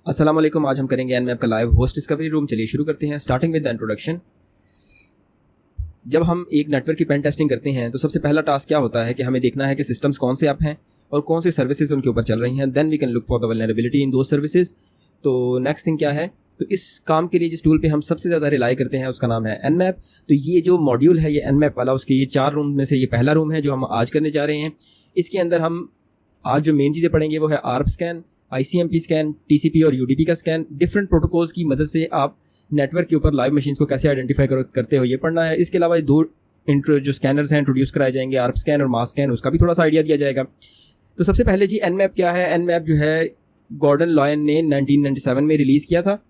अस्सलाम वालेकुम। आज हम करेंगे एनमैप का लाइव होस्ट डिस्कवरी रूम। चलिए शुरू करते हैं। Starting with the introduction. जब हम एक नेटवर्क की पेन टेस्टिंग करते हैं तो सबसे पहला टास्क क्या होता है कि हमें देखना है कि सिस्टम्स कौन से ऐप हैं और कौन सी सर्विसेज उनके ऊपर चल रही हैं। Then we can look for the vulnerability in two services. तो नेक्स्ट थिंग क्या है, तो इस काम के लिए जिस टूल पे हम सबसे ज़्यादा रिलाई करते हैं उसका नाम है एनमैप। तो ये जो मॉड्यूल है ये एनमैप वाला, उसके ये 4 रूम में से ये पहला रूम है जो हम आज करने जा रहे हैं। इसके अंदर हम आज जो मेन चीज़ें पढ़ेंगे वो है ARP scan, ICMP scan, TCP और UDP का स्कैन। डिफरेंट प्रोटोकॉल्स की मदद से आप नेटवर्क के ऊपर लाइव मशीन्स को कैसे आइडेंटिफाई करते हो ये पढ़ना है। इसके अलावा दो जो स्कैनर्स हैं इंट्रोड्यूस कराए जाएंगे, आर्प स्कैन और मास स्कैन, उसका भी थोड़ा सा आइडिया दिया जाएगा। तो सबसे पहले जी एनमैप क्या है। एनमैप जो है गॉर्डन लॉयन ने 1997 में रिलीज़ किया था।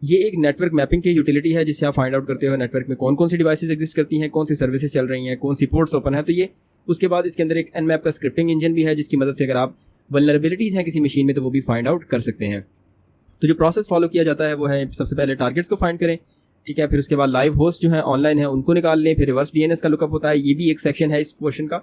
ये एक नेटवर्क मैपिंग की यूटिलिटी है जिससे आप फाइंड आउट करते हो नेटवर्क में कौन कौन सी डिवाइसेस एग्जिस्ट करती हैं, कौन सी सर्विसेज चल रही हैं, कौन सी पोर्ट्स ओपन है। तो ये उसके बाद इसके अंदर एक एनमैप का स्क्रिप्टिंग इंजन भी है जिसकी मदद से अगर आप वल्नरेबिलिटीज़ हैं किसी मशीन में तो वो भी फाइंड आउट कर सकते हैं। तो जो प्रोसेस फॉलो किया जाता है वो है सबसे पहले टारगेट्स को फाइंड करें, ठीक है। फिर उसके बाद लाइव होस्ट जो है ऑनलाइन है उनको निकाल लें। फिर रिवर्स DNS का लुकअप होता है, ये भी एक सेक्शन है इस पोर्शन का।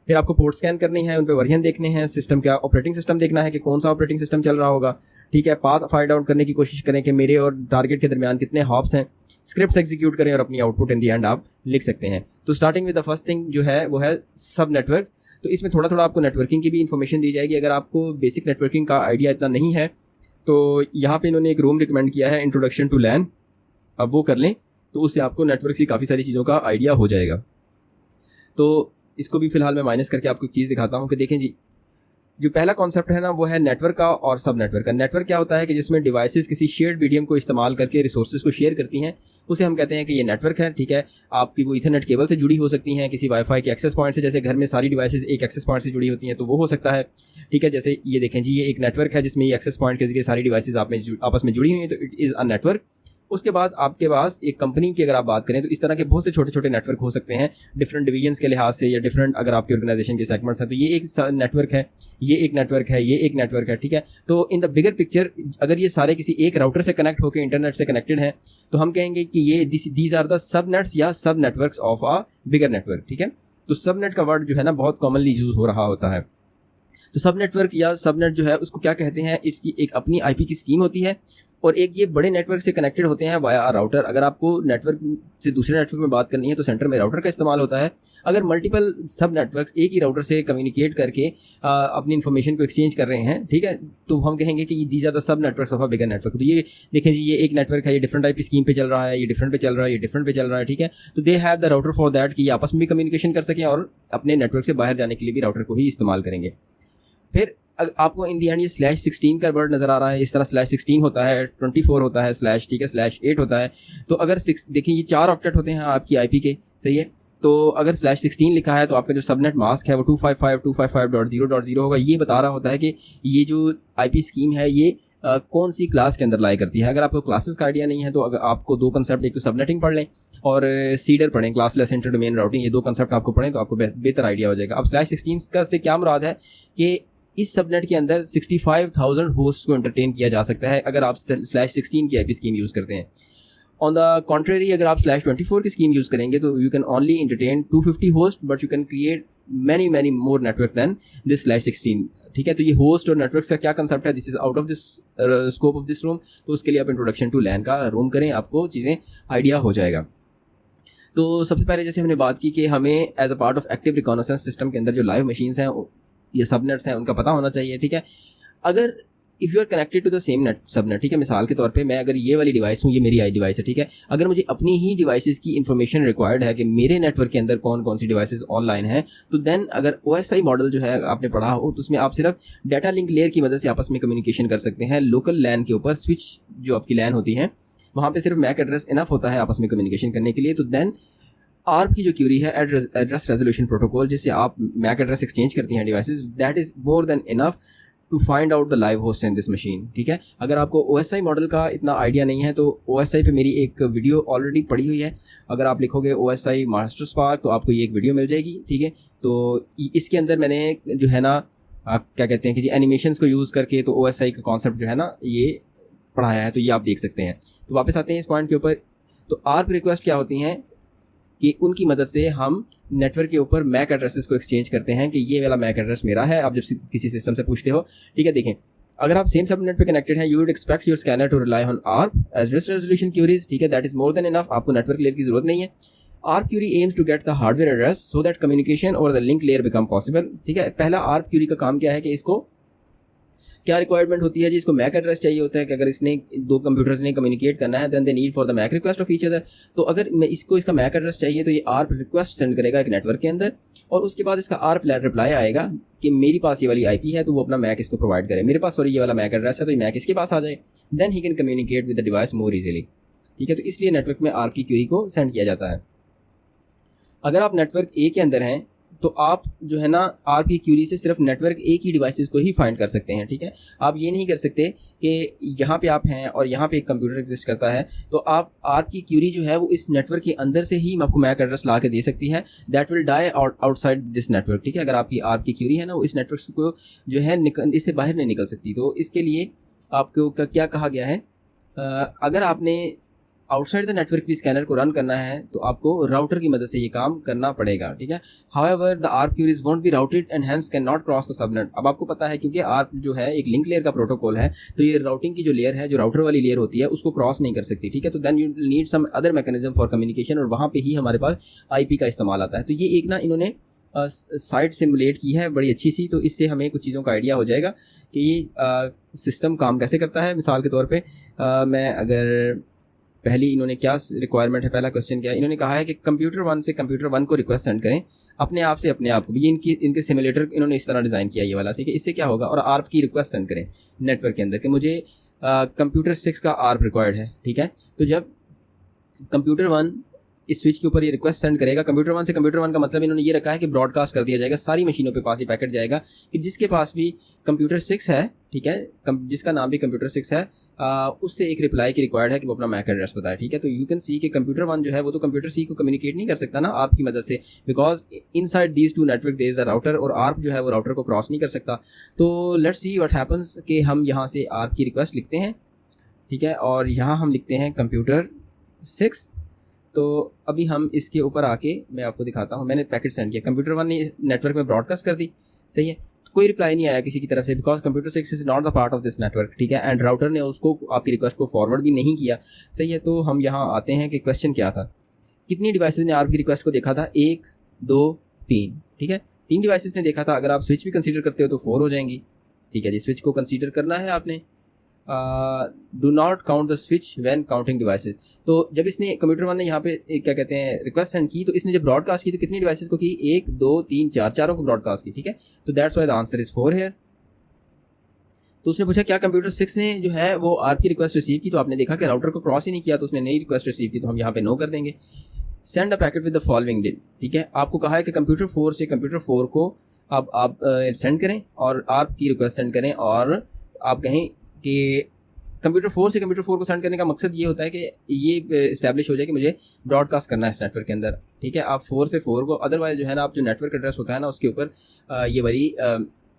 फिर आपको पोर्ट स्कैन करनी है, उन पर वर्जन देखने हैं, सिस्टम का ऑपरेटिंग सिस्टम देखना है कि कौन सा ऑपरेटिंग सिस्टम चल रहा होगा, ठीक है। पाथ फाइंड आउट करने की कोशिश करें कि मेरे और टारगेट के दरमियान कितने हॉप्स हैं। स्क्रिप्ट्स एग्जीक्यूट करें और अपनी आउटपुट इन दी एंड आप लिख सकते हैं। तो starting with the first thing जो है वो है सब नेटवर्क। तो इसमें थोड़ा थोड़ा आपको नेटवर्किंग की भी इन्फॉर्मेशन दी जाएगी। अगर आपको बेसिक नेटवर्किंग का आइडिया इतना नहीं है तो यहाँ पे इन्होंने एक रूम रिकमेंड किया है, इंट्रोडक्शन टू लैन। अब वो कर लें तो उससे आपको नेटवर्क की काफ़ी सारी चीज़ों का आइडिया हो जाएगा। तो इसको भी फिलहाल मैं माइनस करके आपको एक चीज़ दिखाता हूँ कि देखें जी, जो पहला कॉन्सेप्ट है ना वो है नेटवर्क का और सब नेटवर्क का। नेटवर्क क्या होता है कि जिसमें डिवाइसेस किसी शेयर्ड मीडियम को इस्तेमाल करके रिसोर्सेज को शेयर करती हैं, उसे हम कहते हैं कि ये नेटवर्क है, ठीक है। आपकी वो इथरनेट केबल से जुड़ी हो सकती हैं, किसी वाईफाई के एक्सेस पॉइंट से, जैसे घर में सारी डिवाइसेज एक एक्सेस पॉइंट से जुड़ी होती हैं तो वो हो सकता है, ठीक है। जैसे ये देखें जी, ये एक नेटवर्क है जिसमें ये एक्सेस पॉइंट के जरिए सारी डिवाइसेज आपस में जुड़ी हुई हैं, तो इट इज़ अ नेटवर्क। उसके बाद आपके पास एक कंपनी की अगर आप बात करें तो इस तरह के बहुत से छोटे छोटे नेटवर्क हो सकते हैं डिफरेंट डिवीजन्स के लिहाज से, या डिफरेंट अगर आपकी ऑर्गेनाइजेशन के सेगमेंट्स हैं तो ये एक नेटवर्क है, ये एक नेटवर्क है, ये एक नेटवर्क है, ठीक है। तो इन द बिगर पिक्चर अगर ये सारे किसी एक राउटर से कनेक्ट होकर इंटरनेट से कनेक्टेड हैं तो हम कहेंगे कि ये these are the subnets या subnetworks of a bigger network, ठीक है। तो सब नेट का वर्ड जो है ना बहुत कॉमनली यूज हो रहा होता है। तो सब नेटवर्क या सब नेट जो है उसको क्या कहते हैं, इसकी एक अपनी IP की स्कीम होती है और एक ये बड़े नेटवर्क से कनेक्टेड होते हैं वाया राउटर। अगर आपको नेटवर्क से दूसरे नेटवर्क में बात करनी है तो सेंटर में राउटर का इस्तेमाल होता है। अगर मल्टीपल सब नेटवर्क्स एक ही राउटर से कम्युनिकेट करके अपनी इन्फॉर्मेशन को एक्सचेंज कर रहे हैं, ठीक है, तो हम कहेंगे कि these are the subnetworks of a bigger network. तो ये देखें जी, ये एक नेटवर्क है, ये डिफरेंट IP स्कीम पे चल रहा है, ये डिफरेंट पे चल रहा है, ये डिफरेंट पे चल रहा है, ठीक है। तो they have the router for that कि ये आपस में भी कम्युनिकेशन कर सकें और अपने नेटवर्क से बाहर जाने के लिए भी राउटर को ही इस्तेमाल करेंगे। फिर आपको इन दी एंड ये /16 का वर्ड नज़र आ रहा है, इस तरह /16 होता है, 24 होता है, स्लैश, ठीक है, /8 होता है। तो अगर देखिए ये 4 ऑक्टेट होते हैं आपकी IP के, सही है। तो अगर /16 लिखा है तो आपका जो सबनेट मास्क है वो 255.255.0.0 होगा। ये बता रहा होता है कि ये जो IP स्कीम है ये कौन सी क्लास के अंदर लाई करती है। अगर आपको क्लासेस का आइडिया नहीं है तो अगर आपको दो कंसेप्ट, एक तो सबनेटिंग पढ़ लें और सीडर पढ़ें, क्लासलेस इंटर डोमेन राउटिंग, ये दो कंसेप्ट आपको पढ़ें तो आपको बेहतर आइडिया हो जाएगा। अब /16 का से क्या मुराद है कि इस सबनेट के अंदर 65,000 होस्ट को एंटरटेन किया जा सकता है अगर आप /16 की IP स्कीम यूज़ करते हैं। ऑन द कॉन्ट्रेरी अगर आप /24 की स्कीम यूज़ करेंगे तो you can only entertain 250 host but you can create many more network than this /16, ठीक है। तो ये होस्ट और नेटवर्क का क्या कंसेप्ट है, this is out of this scope of this room. तो उसके लिए आप इंट्रोडक्शन टू लैन का रूम करें, आपको चीज़ें आइडिया हो जाएगा। तो सबसे पहले जैसे हमने बात की कि हमें as a part of active reconnaissance system के अंदर जो लाइव मशीन्स हैं ये सबनेट्स हैं उनका पता होना चाहिए, ठीक है। अगर if you are connected to the same net subnet, ठीक है, मिसाल के तौर पे मैं अगर ये वाली डिवाइस हूँ, ये मेरी आई डिवाइस है, ठीक है। अगर मुझे अपनी ही डिवाइसेस की इन्फॉर्मेशन रिक्वायर्ड है कि मेरे नेटवर्क के अंदर कौन कौन सी डिवाइसेस ऑनलाइन हैं, तो देन अगर OSI मॉडल जो है आपने पढ़ा हो तो उसमें आप सिर्फ डाटा लिंक लेयर की मदद से आपस में कम्युनिकेशन कर सकते हैं। लोकल लैन के ऊपर स्विच जो आपकी लैन होती है वहाँ पर सिर्फ मैक एड्रेस इनफ होता है आपस में कम्युनिकेशन करने के लिए। तो देन आर्प की जो क्यूरी है, एड्रेस रेजोल्यूशन प्रोटोकॉल, जिससे आप मैक एड्रेस एक्सचेंज करती हैं devices, that is more than enough to find out the live host in this machine, ठीक है। अगर आपको OSI मॉडल का इतना आइडिया नहीं है तो OSI पे मेरी एक वीडियो ऑलरेडी पड़ी हुई है। अगर आप लिखोगे OSI मास्टर स्पार्क तो आपको ये एक वीडियो मिल जाएगी, ठीक है। तो इसके अंदर मैंने जो है ना क्या कहते हैं कि जी एनिमेशंस को यूज़ करके तो OSI का कॉन्सेप्ट जो है ना ये पढ़ाया है, तो ये आप देख सकते हैं। तो वापस आते हैं इस पॉइंट के ऊपर। तो आर्प रिक्वेस्ट क्या होती हैं कि उनकी मदद से हम नेटवर्क के ऊपर मैक एड्रेसेस को एक्सचेंज करते हैं कि ये वाला मैक एड्रेस मेरा है। आप जब किसी सिस्टम से पूछते हो, ठीक है, देखें अगर आप सेम सबनेट पे कनेक्टेड हैं, you would expect your scanner to rely on ARP as best resolution queries, ठीक है, that is more than enough, आपको नेटवर्क लेयर की जरूरत नहीं है। ARP query aims to get the hardware address so that communication और the link layer become possible, ठीक है। पहला आर्प क्यूरी का काम क्या है कि इसको क्या रिक्वायरमेंट होती है जी, इसको मैक एड्रेस चाहिए होता है कि अगर इसने दो कंप्यूटर्स ने कम्युनिकेट करना है then they need for the MAC request of each other. तो अगर मैं इसको इसका मैक एड्रेस चाहिए तो ये आर्प रिक्वेस्ट सेंड करेगा एक नेटवर्क के अंदर, और उसके बाद इसका आर्प रिप्लाई आएगा कि मेरी पास ये वाली आईपी है, तो वो अपना मैक इसको प्रोवाइड करे, मेरे पास सॉरी ये वाला मैक एड्रेस है तो ये मैक इसके पास आ जाए, then he can communicate with the device more easily, ठीक है। तो इसलिए नेटवर्क में आर्प की क्यूरी को सेंड किया जाता है। अगर आप नेटवर्क ए के अंदर हैं तो आप जो है ना आर्प की क्यूरी से सिर्फ नेटवर्क ए की डिवाइसेस को ही फाइंड कर सकते हैं, ठीक है। आप ये नहीं कर सकते कि यहाँ पे आप हैं और यहाँ पे एक कंप्यूटर एग्जिस्ट करता है तो आप आर्प की क्यूरी जो है वो इस नेटवर्क के अंदर से ही आपको मैक एड्रेस ला के दे सकती है, that will die outside this network, ठीक है। अगर आपकी आर्प की क्यूरी है ना वो इस नेटवर्क को जो है इससे बाहर नहीं निकल सकती। तो इसके लिए आपको क्या कहा गया है, अगर आपने आउटसाइड द नेटवर्क भी स्कैनर को रन करना है तो आपको राउटर की मदद से ये काम करना पड़ेगा, ठीक है। However the ARP queries won't be routed and hence can not cross the subnet. अब आपको पता है क्योंकि आर्प जो है एक लिंक लेयर का प्रोटोकॉल है तो ये राउटिंग की जो लेयर है, जो राउटर वाली लेयर होती है, उसको क्रॉस नहीं कर सकती, ठीक है। तो then you need some other mechanism for communication, और वहाँ पे ही हमारे पास आईपी का इस्तेमाल आता है। तो ये एक ना इन्होंने साइट सिमुलेट की है बड़ी अच्छी सी, तो इससे हमें कुछ चीज़ों का आइडिया हो जाएगा कि ये सिस्टम काम कैसे करता है। मिसाल के तौर पर मैं अगर पहली इन्होंने क्या रिक्वायरमेंट है, पहला क्वेश्चन क्या है, इन्होंने कहा है कि कंप्यूटर 1 से कंप्यूटर 1 को रिक्वेस्ट सेंड करें अपने आप से अपने आप को। ये इनके सिमुलेटर इन्होंने इस तरह डिज़ाइन किया ये वाला, ठीक है। इससे क्या होगा, और आर्प की रिक्वेस्ट सेंड करें नेटवर्क के अंदर कि मुझे कंप्यूटर 6 का आर्प रिक्वायर्ड है, ठीक है। तो जब कंप्यूटर 1 इस स्विच के ऊपर ये रिक्वेस्ट सेंड करेगा, कंप्यूटर 1 से कंप्यूटर 1 का मतलब इन्होंने ये रखा है कि ब्रॉडकास्ट कर दिया जाएगा, सारी मशीनों पे पास ये पैकेट जाएगा कि जिसके पास भी कंप्यूटर 6 है, ठीक है, जिसका नाम भी कंप्यूटर 6 है, उससे एक रिप्लाई की रिक्वायर्ड है कि वो अपना मैक एड्रेस बताए, ठीक है। तो यू कैन सी कि कंप्यूटर 1 जो है वो तो कंप्यूटर सी को कम्युनिकेट नहीं कर सकता ना आपकी मदद से, because inside these two network there is a router, और आर्प जो है वो राउटर को क्रॉस नहीं कर सकता। तो लेट्स सी व्हाट हैपन्स कि हम यहाँ से आर्प की रिक्वेस्ट लिखते हैं, ठीक है, और यहाँ हम लिखते हैं कंप्यूटर 6। तो अभी हम इसके ऊपर आके मैं आपको दिखाता हूँ, मैंने पैकेट सेंड किया, कंप्यूटर 1 ने नेटवर्क में ब्रॉडकास्ट कर दी, सही है। कोई रिप्लाई नहीं आया किसी की तरफ से, because computer 6 is not the part of this network, ठीक है, एंड राउटर ने उसको आपकी रिक्वेस्ट को फॉरवर्ड भी नहीं किया, सही है। तो हम यहाँ आते हैं कि क्वेश्चन क्या था, कितनी डिवाइसेज ने आपकी रिक्वेस्ट को देखा था, 1 2 3, ठीक है, 3 डिवाइसेज ने देखा था। अगर आप स्विच भी कंसीडर करते हो तो 4 हो जाएंगी, ठीक है जी। स्विच को कंसीडर करना है आपने, do not count the switch when counting devices. तो जब इसने कंप्यूटर 1 ने यहाँ पे क्या कहते हैं रिक्वेस्ट सेंड की, तो इसने जब ब्रॉडकास्ट की तो कितनी डिवाइसेस को की, 1 2 3 4, चारों को ब्रॉडकास्ट की, ठीक है। तो that's why the answer is 4 here. तो उसने पूछा क्या कंप्यूटर 6 ने जो है वो आर्प की रिक्वेस्ट रिसीव की, तो आपने देखा कि राउटर को क्रॉस ही नहीं किया तो उसने नई रिक्वेस्ट रिसीव की, तो हम यहाँ पे नो कर देंगे। Send a packet with the following डिट, ठीक है। आपको कहा है कि कंप्यूटर 4 से कंप्यूटर 4 को आप सेंड करें और आर्प की रिक्वेस्ट सेंड करें, और आप कहें कि कंप्यूटर 4 से कंप्यूटर 4 को सेंड करने का मकसद ये होता है कि ये इस्टेब्लिश हो जाए कि मुझे ब्रॉडकास्ट करना है इस नेटवर्क के अंदर, ठीक है। आप 4 से 4 को, अदरवाइज जो है ना आप जो नेटवर्क एड्रेस होता है ना उसके ऊपर ये वाली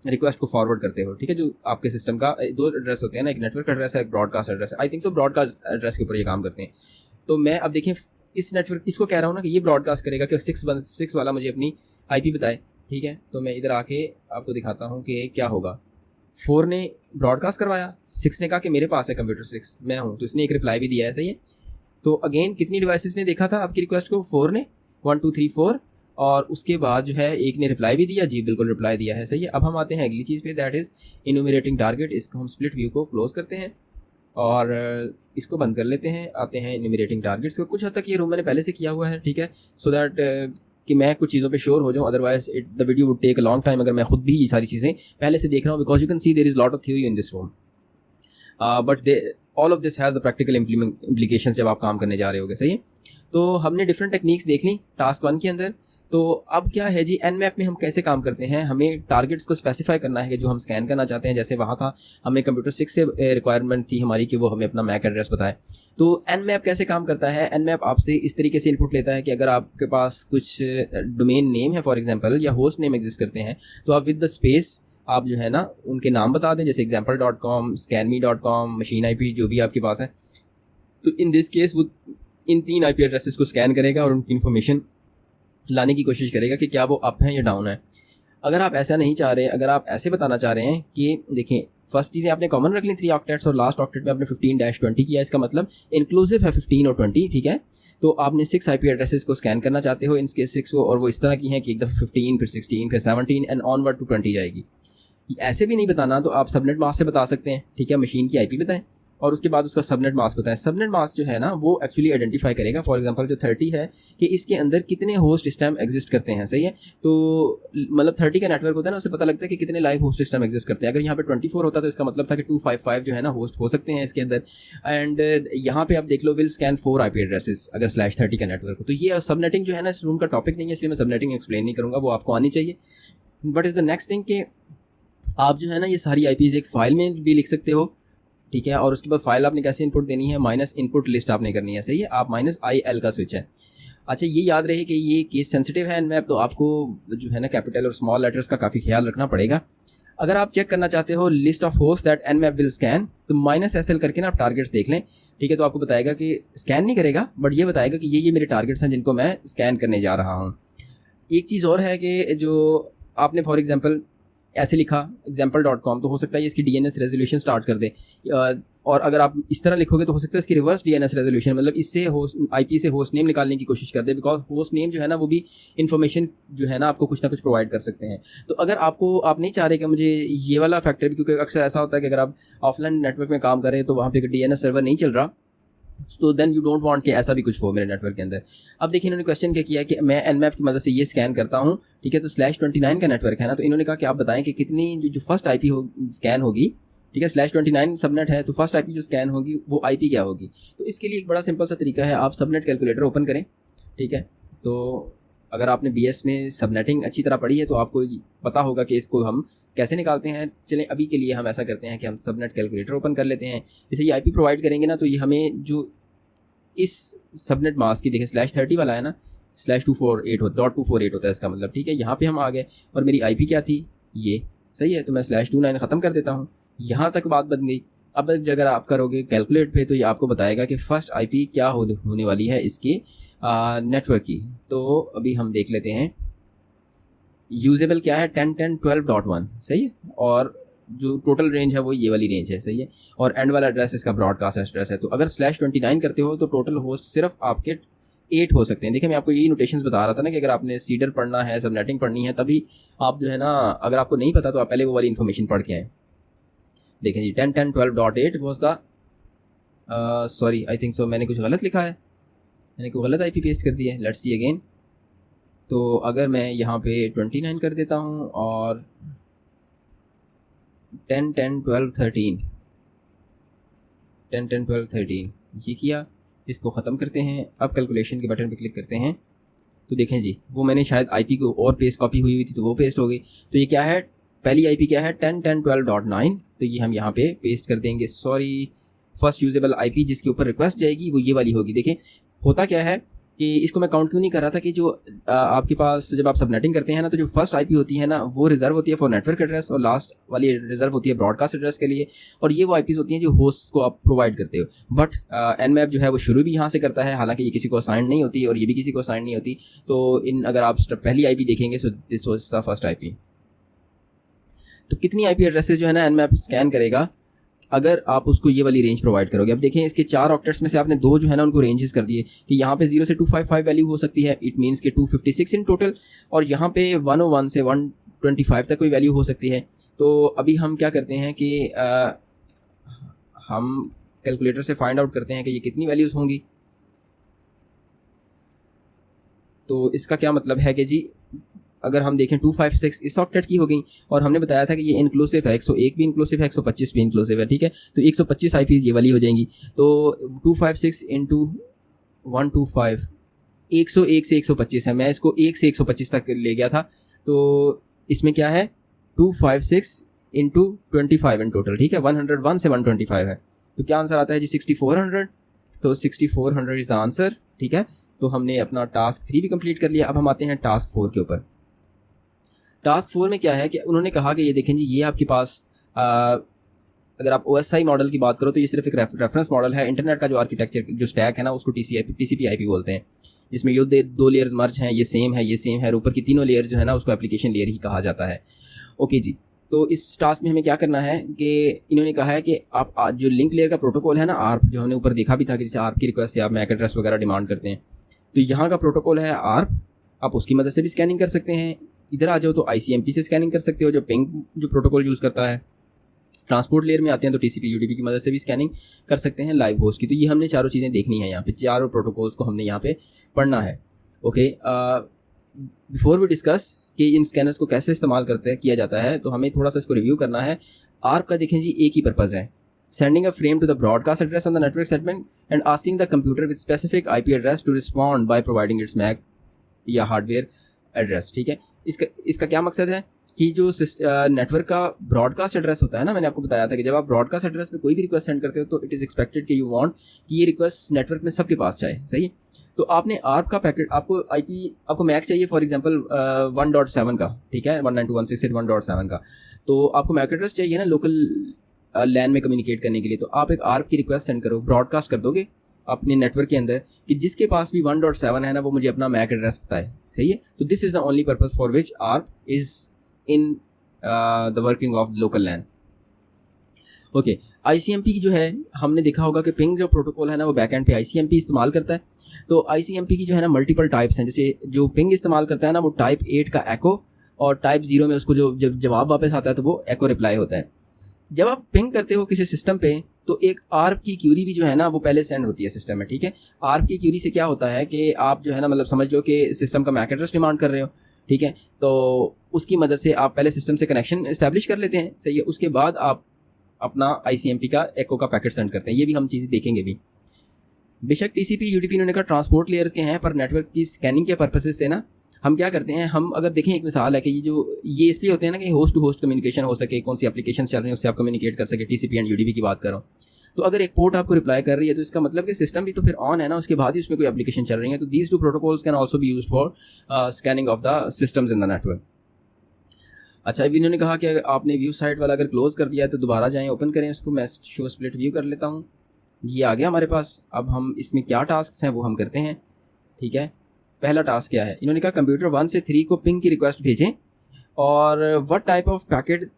रिक्वेस्ट को फॉरवर्ड करते हो, ठीक है। जो आपके सिस्टम का 2 एड्रेस होते हैं ना, एक नेटवर्क एड्रेस है, एक ब्रॉडकास्ट एड्रेस है। I think so broadcast address के ऊपर ये काम करते हैं। तो मैं अब देखें इस नेटवर्क इसको कह रहा हूँ ना कि ये ब्रॉडकास्ट करेगा कि 6 वाला मुझे अपनी IP बताए, ठीक है। तो मैं इधर आके आपको दिखाता हूँ कि क्या होगा। 4 ने ब्रॉडकास्ट करवाया, 6 ने कहा कि मेरे पास है कंप्यूटर 6 मैं हूँ, तो इसने एक रिप्लाई भी दिया है, सही है। तो अगेन कितनी डिवाइसेस ने देखा था आपकी रिक्वेस्ट को, 4 ने, 1 2 3 4, और उसके बाद जो है एक ने रिप्लाई भी दिया, जी बिल्कुल रिप्लाई दिया है, सही है। अब हम आते हैं अगली चीज़ पे, दैट इज़ इन्यूमरेटिंग टारगेट। इसको हम स्प्लिट व्यू को क्लोज करते हैं और इसको बंद कर लेते हैं। आते हैं इन्यूमरेटिंग टारगेट्स को, कुछ हद तक ये रूम मैंने पहले से किया हुआ है, ठीक है, सो दैट कि मैं कुछ चीज़ों पे श्योर हो जाऊँ, otherwise the video would take a long time अगर मैं खुद भी ये सारी चीज़ें पहले से देख रहा हूँ, because you can see there is lot of theory in this room, but all of this has the practical implication जब आप काम करने जा रहे होगे, सही है। तो हमने डिफरेंट टेक्निक्स देख ली टास्क 1 के अंदर। तो अब क्या है जी, एन मैप में हम कैसे काम करते हैं, हमें टारगेट्स को स्पेसिफाई करना है कि जो हम स्कैन करना चाहते हैं। जैसे वहाँ था हमें कंप्यूटर 6 से रिक्वायरमेंट थी हमारी कि वो हमें अपना मैक एड्रेस बताए। तो एन मैप कैसे काम करता है, एन मैप आपसे इस तरीके से इनपुट लेता है कि अगर आपके पास कुछ डोमेन नेम है फॉर एग्जांपल, या होस्ट नेम एग्जिस्ट करते हैं, तो आप विद द स्पेस आप जो है ना उनके नाम बता दें, जैसे example.com, scanme.com, machine IP, जो भी आपके पास है। तो इन दिस केस वो इन 3 IP एड्रेसेस को स्कैन करेगा और उनकी इन्फॉर्मेशन लाने की कोशिश करेगा कि क्या वो अप हैं या डाउन है। अगर आप ऐसा नहीं चाह रहे, अगर आप ऐसे बताना चाह रहे हैं कि देखें फर्स्ट चीज़ें आपने कॉमन रख ली 3 ऑक्टेट्स और लास्ट ऑक्टेट में आपने 15-20 किया, इसका मतलब इंक्लूसिव है 15 और 20, ठीक है। तो आपने 6 IP एड्रेसेस को स्कैन करना चाहते हो, इनके 6 को, और वो इस तरह की हैं कि एक दफ़ा 15 फिर 16 फिर 17 एंड ऑनवर्ड टू 20 जाएगी। ऐसे भी नहीं बताना तो आप सबनेट मास्क से बता सकते हैं, ठीक है। मशीन की IP बताएं और उसके बाद उसका सबनेट मास्क बताएं। सबनेट मास्क जो है ना वो एक्चुअली आइडेंटिफाई करेगा, फॉर एग्जांपल जो 30 है कि इसके अंदर कितने होस्ट इस टाइम एग्जिस्ट करते हैं, सही है। तो मतलब 30 का नेटवर्क होता है ना, उससे पता लगता है कि कितने लाइव होस्ट इस टाइम एग्जिस्ट करते हैं। अगर यहाँ पे 24 होता तो इसका मतलब था कि 255 जो है ना होस्ट हो सकते हैं इसके अंदर। एंड यहाँ पे आप देख लो विल स्कैन 4 IP एड्रेसेस अगर /30 का नेटवर्क हो। तो ये सबनेटिंग जो है ना इस रूम का टॉपिक नहीं है, इसलिए मैं सबनेटिंग एक्सप्लेन नहीं करूँगा, वो आपको आनी चाहिए। But is the next thing कि आप जो है ना ये सारी IPs एक फाइल में भी लिख सकते हो, ठीक है। और उसके बाद फाइल आपने कैसे इनपुट देनी है, माइनस इनपुट लिस्ट आपने करनी है, सही है। आप -IL का स्विच है। अच्छा, ये याद रहे कि ये केस सेंसिटिव है Nmap, तो आपको जो है ना कैपिटल और स्मॉल लेटर्स का काफ़ी ख्याल रखना पड़ेगा। अगर आप चेक करना चाहते हो list of host that Nmap will scan, तो -SL करके ना आप टारगेट्स देख लें, ठीक है। तो आपको बताएगा कि स्कैन नहीं करेगा बट ये बताएगा कि ये मेरे टारगेट्स हैं जिनको मैं स्कैन करने जा रहा हूँ। एक चीज़ और है कि जो आपने फॉर एग्जांपल ऐसे लिखा example.com, तो हो सकता है ये इसकी DNS रेजोल्यूशन स्टार्ट कर दे, और अगर आप इस तरह लिखोगे तो हो सकता है इसकी रिवर्स DNS रेजोल्यूशन, मतलब इससे होस्ट IP से होस्ट नेम निकालने की कोशिश कर दे, बिकॉज होस्ट नेम जो है ना वो भी इन्फॉर्मेशन जो है ना आपको कुछ ना कुछ प्रोवाइड कर सकते हैं। तो अगर आप नहीं चाह रहे कि मुझे ये वाला फैक्टर भी, क्योंकि अक्सर ऐसा होता है कि अगर आप ऑफलाइन नेटवर्क में काम कर रहे हैं तो वहाँ पे DNS सर्वर नहीं चल रहा, तो देन यू डोंट वांट कि ऐसा भी कुछ हो मेरे नेटवर्क के अंदर। अब देखिए इन्होंने क्वेश्चन क्या किया कि मैं Nmap की मदद से ये स्कैन करता हूँ, ठीक है। तो /29 का नेटवर्क है ना, तो इन्होंने कहा कि आप बताएं कि कितनी जो फर्स्ट IP स्कैन होगी, ठीक है। /29 सबनेट है, तो फर्स्ट IP जो स्कैन होगी वो IP क्या होगी। तो इसके लिए एक बड़ा सिंपल सा तरीका है, आप सबनेट कैलकुलेटर ओपन करें, ठीक है। तो अगर आपने BS में सबनेटिंग अच्छी तरह पढ़ी है तो आपको पता होगा कि इसको हम कैसे निकालते हैं। चलें अभी के लिए हम ऐसा करते हैं कि हम सबनेट कैलकुलेटर ओपन कर लेते हैं। जैसे ये IP प्रोवाइड करेंगे ना, तो ये हमें जो इस सबनेट मास्क की देखिए /30 वाला है ना, /248 होता है इसका मतलब, ठीक है। यहाँ पे हम आ गए और मेरी IP क्या थी, ये सही है। तो मैं /29 ख़त्म कर देता हूँ, यहाँ तक बात बन गई। अब अगर आप करोगे कैलकुलेट पे तो ये आपको बताएगा कि फर्स्ट IP क्या होने वाली है इसके नेटवर्क की। तो अभी हम देख लेते हैं यूजेबल क्या है, 10.10.12.1, सही है। और जो टोटल रेंज है वो ये वाली रेंज है, सही है। और एंड वाला एड्रेस इसका ब्रॉडकास्ट एड्रेस है। तो अगर /29 करते हो तो टोटल होस्ट सिर्फ आपके 8 हो सकते हैं। देखिए मैं आपको यही नोटेशंस बता रहा था ना कि अगर आपने सीडर पढ़ना है, सबनेटिंग पढ़नी है, तभी आप जो है ना, अगर आपको नहीं पता तो आप पहले वो वाली इन्फॉर्मेशन पढ़ के आएँ। देखें जी 10.10.12.8 was the sorry I think so मैंने कुछ गलत लिखा है, मैंने कोई गलत IP पेस्ट कर दिया है। Let's see again. तो अगर मैं यहाँ पे 29 कर देता हूँ और 10.10.12.13 10.10.12.13 ये किया, इसको ख़त्म करते हैं। अब कैलकुलेशन के बटन पे क्लिक करते हैं तो देखें जी वो मैंने शायद IP को और पेस्ट कॉपी हुई थी तो वो पेस्ट हो गई। तो ये क्या है, पहली IP क्या है 10.10.12.9, तो ये हम यहाँ पे पेस्ट कर देंगे। सॉरी, फर्स्ट यूजेबल IP जिसके ऊपर रिक्वेस्ट जाएगी वो ये वाली होगी। देखें होता क्या है कि इसको मैं काउंट क्यों नहीं कर रहा था कि जो आपके पास जब आप सबनेटिंग करते हैं ना, तो जो फर्स्ट IP होती है ना वो रिजर्व होती है फॉर नेटवर्क एड्रेस, और लास्ट वाली रिजर्व होती है ब्रॉडकास्ट एड्रेस के लिए। और ये वो IPs होती हैं जो होस्ट को आप प्रोवाइड करते हो। बट Nmap जो है वो शुरू भी यहाँ से करता है, हालांकि ये किसी को असाइन नहीं होती और ये भी किसी को असाइन नहीं होती। तो अगर आप पहली IP देखेंगे so this was the first IP। तो कितनी IP एड्रेसेस जो है ना Nmap स्कैन करेगा अगर आप उसको ये वाली रेंज प्रोवाइड करोगे। अब देखें इसके 4 ऑक्टेट्स में से आपने 2 जो है ना उनको रेंजेस कर दिए कि यहाँ पे 0 से 255 वैल्यू हो सकती है, इट मीन्स के 256 इन टोटल, और यहाँ पे 101 से 125 तक कोई वैल्यू हो सकती है। तो अभी हम क्या करते हैं कि हम कैलकुलेटर से फाइंड आउट करते हैं कि ये कितनी वैल्यूज़ होंगी। तो इसका क्या मतलब है कि जी अगर हम देखें 256 इस ऑक्टेट की हो गई, और हमने बताया था कि ये इंक्लूसिव है, 101 भी इंक्लूसिव है, 125 भी इंक्लूसिव है, ठीक है। तो 125 IPs ये वाली हो जाएंगी। तो 256 इंटू 125 101 से 125 है, मैं इसको 1 से 125 तक ले गया था। तो इसमें क्या है 256 इंटू 25 इन टोटल, ठीक है। 101 से 125 है, तो क्या आंसर आता है जी 6400। तो 6400 इज़ द आंसर, ठीक है। तो हमने अपना टास्क 3 भी कंप्लीट कर लिया। अब हम आते हैं टास्क 4 के ऊपर। टास्क 4 में क्या है कि उन्होंने कहा कि ये देखें जी ये आपके पास अगर आप OSI मॉडल की बात करो तो ये सिर्फ एक रेफरेंस मॉडल है। इंटरनेट का जो आर्किटेक्चर जो स्टैक है ना उसको TCP IP बोलते हैं, जिसमें ये 2 लेयर्स मर्ज हैं, ये सेम है, ये सेम है, और ऊपर की तीनों लेयर जो है ना उसको एप्लीकेशन लेयर ही कहा जाता है। ओके जी, तो इस टास्क में हमें क्या करना है कि इन्होंने कहा है कि आप जो लिंक लेयर का प्रोटोकॉल है ना, आर्प, जो हमने ऊपर देखा भी था कि जैसे आर्प की रिक्वेस्ट से आप मैक एड्रेस वगैरह डिमांड करते हैं, तो यहाँ का प्रोटोकॉल है आर्प, आप उसकी मदद से भी स्कैनिंग कर सकते हैं। इधर आ जाओ तो ICMP से स्कैनिंग कर सकते हो, जो पिंग जो प्रोटोकॉल यूज़ करता है। ट्रांसपोर्ट लेयर में आते हैं तो TCP UDP की मदद से भी स्कैनिंग कर सकते हैं लाइव होस्ट की। तो ये हमने चारों चीज़ें देखनी है, यहाँ पे चारों प्रोटोकॉल्स को हमने यहाँ पे पढ़ना है। ओके, बिफोर वी डिस्कस कि इन स्कैनर्स को कैसे इस्तेमाल किया जाता है, तो हमें थोड़ा सा इसको रिव्यू करना है। आर्प का देखें जी, एक ही पर्पज़ है, sending a frame to the broadcast address on the network segment and asking the computer with specific IP address to respond by providing its MAC या हार्डवेयर एड्रेस। ठीक है, इसका क्या मकसद है कि जो नेटवर्क का ब्रॉडकास्ट एड्रेस होता है ना, मैंने आपको बताया था कि जब आप ब्रॉडकास्ट एड्रेस पे कोई भी रिक्वेस्ट सेंड करते हो तो इट इज़ एक्सपेक्टेड कि यू वांट कि ये रिक्वेस्ट नेटवर्क में सबके पास जाए। सही, तो आपने आर्प का पैकेट, आपको मैक चाहिए फॉर एग्जांपल 1.7 का, ठीक है, 192.168.1.7 का, तो आपको मैक एड्रेस चाहिए ना लोकल लैन में कम्युनिकेट करने के लिए। तो आप एक आर्प की रिक्वेस्ट सेंड करो, ब्रॉडकास्ट कर दोगे अपने नेटवर्क के अंदर कि जिसके पास भी 1.7 है ना, वो मुझे अपना मैक एड्रेस बताए। सही है, तो this is the only purpose for which ARP is in the working of local LAN. Okay, ICMP की जो है, हमने देखा होगा कि पिंग जो प्रोटोकॉल है ना, वो बैकएंड पे ICMP इस्तेमाल करता है। तो ICMP की जो है ना मल्टीपल टाइप्स हैं। जैसे जो पिंग इस्तेमाल करता है ना, वो टाइप 8 का एको, और टाइप 0 में उसको जो जब जवाब वापस आता है तो वो एको रिप्लाई होता है। जब आप पिंग करते हो किसी सिस्टम पे, तो एक आर्प की क्यूरी भी जो है ना वो पहले सेंड होती है सिस्टम में। ठीक है, आर्प की क्यूरी से क्या होता है कि आप जो है ना, मतलब समझ लो कि सिस्टम का मैक एड्रेस डिमांड कर रहे हो। ठीक है, तो उसकी मदद से आप पहले सिस्टम से कनेक्शन इस्टेब्लिश कर लेते हैं। सही है, उसके बाद आप अपना ICMP का एको का पैकेट सेंड करते हैं। ये भी हम चीज़ें देखेंगे भी। बेशक TCP UDP इन्होंने कहा ट्रांसपोर्ट लेयर्स के हैं, पर नेटवर्क की स्कैनिंग के पर्पसेस से ना हम क्या करते हैं, हम अगर देखें, एक मिसाल है कि ये इसलिए होते हैं ना कि होस्ट टू होस्ट कम्युनिकेशन हो सके, कौन सी एप्लीकेशन चल रही है उससे आप कम्युनिकेट कर सके। TCP एंड UDP की बात करो तो अगर एक पोर्ट आपको रिप्लाई कर रही है तो इसका मतलब कि सिस्टम भी तो फिर ऑन है ना, उसके बाद ही उसमें कोई एप्लीकेशन चल रही है। तो these two protocols can also be used for scanning of the systems in the network. अच्छा, अभी इन्होंने कहा कि आपने व्यू साइट वाला अगर क्लोज कर दिया है तो दोबारा जाएं, ओपन करें उसको। मैं शो स्प्लिट व्यू कर लेता हूँ, ये आ गया हमारे पास। अब हम इसमें क्या टास्क हैं वो हम करते हैं। ठीक है, पहला टास्क क्या है, इन्होंने कहा कंप्यूटर 1 से 3 को पिंग की रिक्वेस्ट भेजें और what type of packet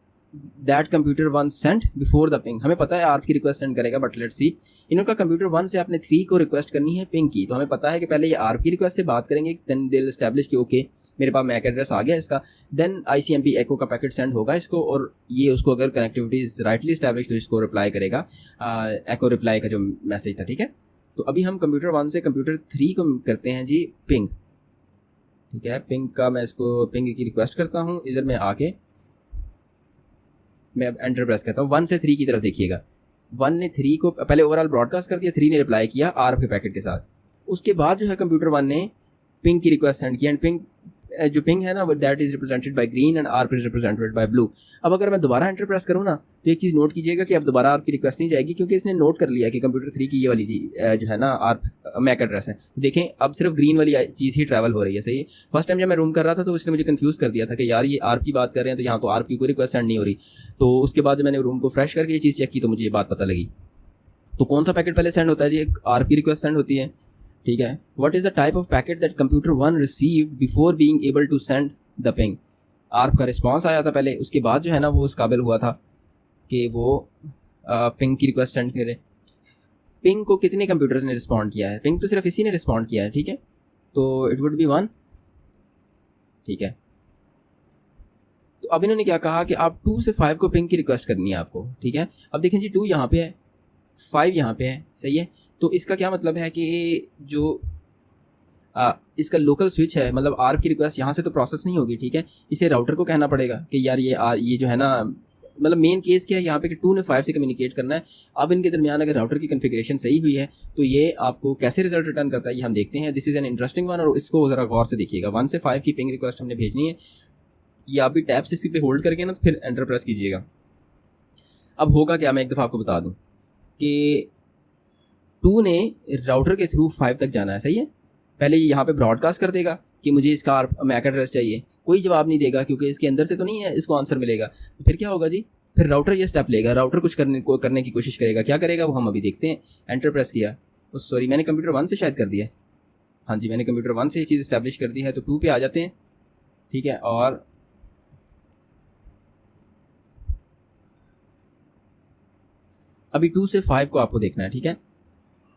that computer 1 sent before the ping. हमें पता है आर्प की रिक्वेस्ट सेंड करेगा, बट लेट्स सी, इन्होंने कहा कंप्यूटर 1 से आपने 3 को रिक्वेस्ट करनी है पिंग की। तो हमें पता है कि पहले ये आर्प की रिक्वेस्ट से बात करेंगे, देन दे विल एस्टैब्लिश कि ओके मेरे पास मैक एड्रेस आ गया इसका, देन ICMP एको का पैकेट सेंड होगा इसको, और ये उसको अगर कनेक्टिविटी इज राइटली एस्टैब्लिश तो इसको रिप्लाई करेगा, एको रिप्लाई का जो मैसेज था। ठीक है, तो अभी हम कंप्यूटर 1 से कंप्यूटर 3 को करते हैं जी पिंग। ठीक है, पिंग का मैं इसको पिंग की रिक्वेस्ट करता हूँ। इधर में आके मैं अब एंटर प्रेस करता हूँ। 1 से 3 की तरफ देखिएगा, 1 ने 3 को पहले ओवरऑल ब्रॉडकास्ट कर दिया, 3 ने रिप्लाई किया आर्प के पैकेट के साथ। उसके बाद जो है कंप्यूटर 1 ने पिंग की रिक्वेस्ट सेंड किया, एंड पिंग जो पिंग है ना वो that is represented by green and ARP is represented by blue. अब अगर मैं दोबारा एंटर प्रेस करूँ ना, तो एक चीज़ नोट कीजिएगा कि अब दोबारा आर्प की रिक्वेस्ट नहीं जाएगी, क्योंकि इसने नोट कर लिया कि कंप्यूटर 3 की ये वाली थी जो है ना आर्प मैक एड्रेस है। देखें अब सिर्फ ग्रीन वाली चीज़ ही ट्रैवल हो रही है। सही, फर्स्ट टाइम जब मैं रूम कर रहा था तो उसने मुझे कंफ्यूज कर दिया था कि यार ये आर्प की बात कर रहे हैं, तो यहाँ तो आर्प की कोई रिक्वेस्ट सेंड नहीं हो रही। तो उसके बाद जब मैंने रूम को फ्रेश करके ये चीज़ चेक की तो मुझे ये बात पता लगी। तो कौन सा पैकेट पहले सेंड होता है जी, एक आर्प की रिक्वेस्ट सेंड होती है। ठीक है, what is the type of packet that computer 1 received before being able to send the ping. ARP का रिस्पांस आया था पहले, उसके बाद जो है ना वो उस काबिल हुआ था कि वो पिंग की रिक्वेस्ट सेंड करे। पिंग को कितने कंप्यूटर्स ने रिस्पॉन्ड किया है, पिंग तो सिर्फ इसी ने रिस्पॉन्ड किया है। ठीक है, तो इट वुड बी 1। ठीक है, तो अब इन्होंने क्या कहा कि आप 2 से 5 को पिंग की रिक्वेस्ट करनी है आपको। ठीक है, अब देखें जी 2 यहाँ पे है, 5 यहाँ पे है। सही है, तो इसका क्या मतलब है कि जो इसका लोकल स्विच है, मतलब आर्प की रिक्वेस्ट यहाँ से तो प्रोसेस नहीं होगी। ठीक है, इसे राउटर को कहना पड़ेगा कि यार ये जो है ना, मतलब मेन केस क्या है यहाँ पे कि 2 ने 5 से कम्युनिकेट करना है। अब इनके दरमियान अगर राउटर की कन्फिग्रेशन सही हुई है तो ये आपको कैसे रिजल्ट रिटर्न करता है ये हम देखते हैं। This is an interesting one, और इसको ज़रा गौर से देखिएगा। 1 से 5 की पिंग रिक्वेस्ट हमने भेजनी है, ये आप भी टैब से इसी पे होल्ड करके ना फिर एंटर प्रेस कीजिएगा। अब होगा क्या, मैं एक दफ़ा आपको बता दूँ कि 2 ने राउटर के थ्रू 5 तक जाना है। सही है, पहले ये यहाँ पे ब्रॉडकास्ट कर देगा कि मुझे इसका मैक एड्रेस चाहिए, कोई जवाब नहीं देगा क्योंकि इसके अंदर से तो नहीं है इसको आंसर मिलेगा। तो फिर क्या होगा जी, फिर राउटर ये स्टेप लेगा, राउटर कुछ करने की कोशिश करेगा। क्या करेगा वो हम अभी देखते हैं। एंटर प्रेस किया, तो सॉरी मैंने कंप्यूटर 1 से शायद कर दिया है। हाँ जी, मैंने कंप्यूटर 1 से ये चीज़ इस्टेब्लिश कर दी है। तो 2 पे आ जाते हैं। ठीक है, और अभी 2 से 5 को आपको देखना है, ठीक है।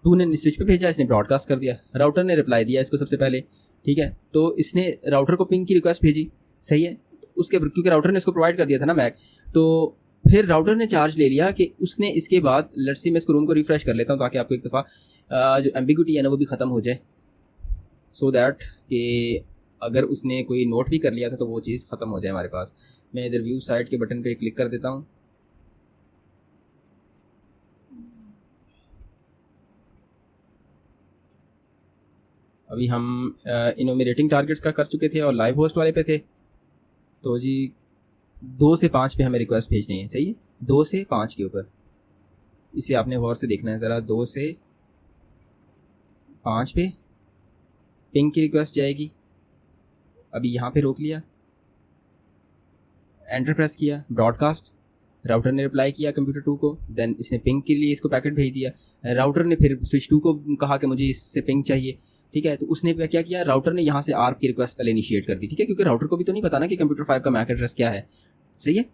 2 ने स्विच पे भेजा, इसने ब्रॉडकास्ट कर दिया, राउटर ने रिप्लाई दिया इसको सबसे पहले, ठीक है। तो इसने राउटर को पिंग की रिक्वेस्ट भेजी, सही है। उसके क्योंकि राउटर ने इसको प्रोवाइड कर दिया था ना मैक, तो फिर राउटर ने चार्ज ले लिया कि उसने इसके बाद लेट्स सी मैं इसको रूम को रिफ्रेश कर लेता हूँ ताकि आपको एक दफ़ा जो एम्बिग्यूटी है ना वो भी ख़त्म हो जाए, सो दैट कि अगर उसने कोई नोट भी कर लिया था तो वो चीज़ ख़त्म हो जाए हमारे पास। मैं इधर व्यू साइट के बटन पे क्लिक कर देता हूँ। अभी हम इनोमिनेटिंग टारगेट्स का कर चुके थे और लाइव होस्ट वाले पे थे। तो जी 2 से 5 पे हमें रिक्वेस्ट भेजनी है, सही है। 2 से 5 के ऊपर इसे आपने गौर से देखना है ज़रा। 2 से 5 पे पिंग की रिक्वेस्ट जाएगी। अभी यहाँ पे रोक लिया, एंटर प्रेस किया, ब्रॉडकास्ट, राउटर ने रिप्लाई किया कंप्यूटर 2 को, देन इसने पिंग के लिए इसको पैकेट भेज दिया। राउटर ने फिर स्विच 2 को कहा कि मुझे इससे पिंग चाहिए, ठीक है। तो उसने क्या किया, राउटर ने यहाँ से आर्प की रिक्वेस्ट पहले इनिशिएट कर दी, ठीक है, क्योंकि राउटर को भी तो नहीं पता ना कि कंप्यूटर 5 का मैक एड्रेस क्या है, सही है।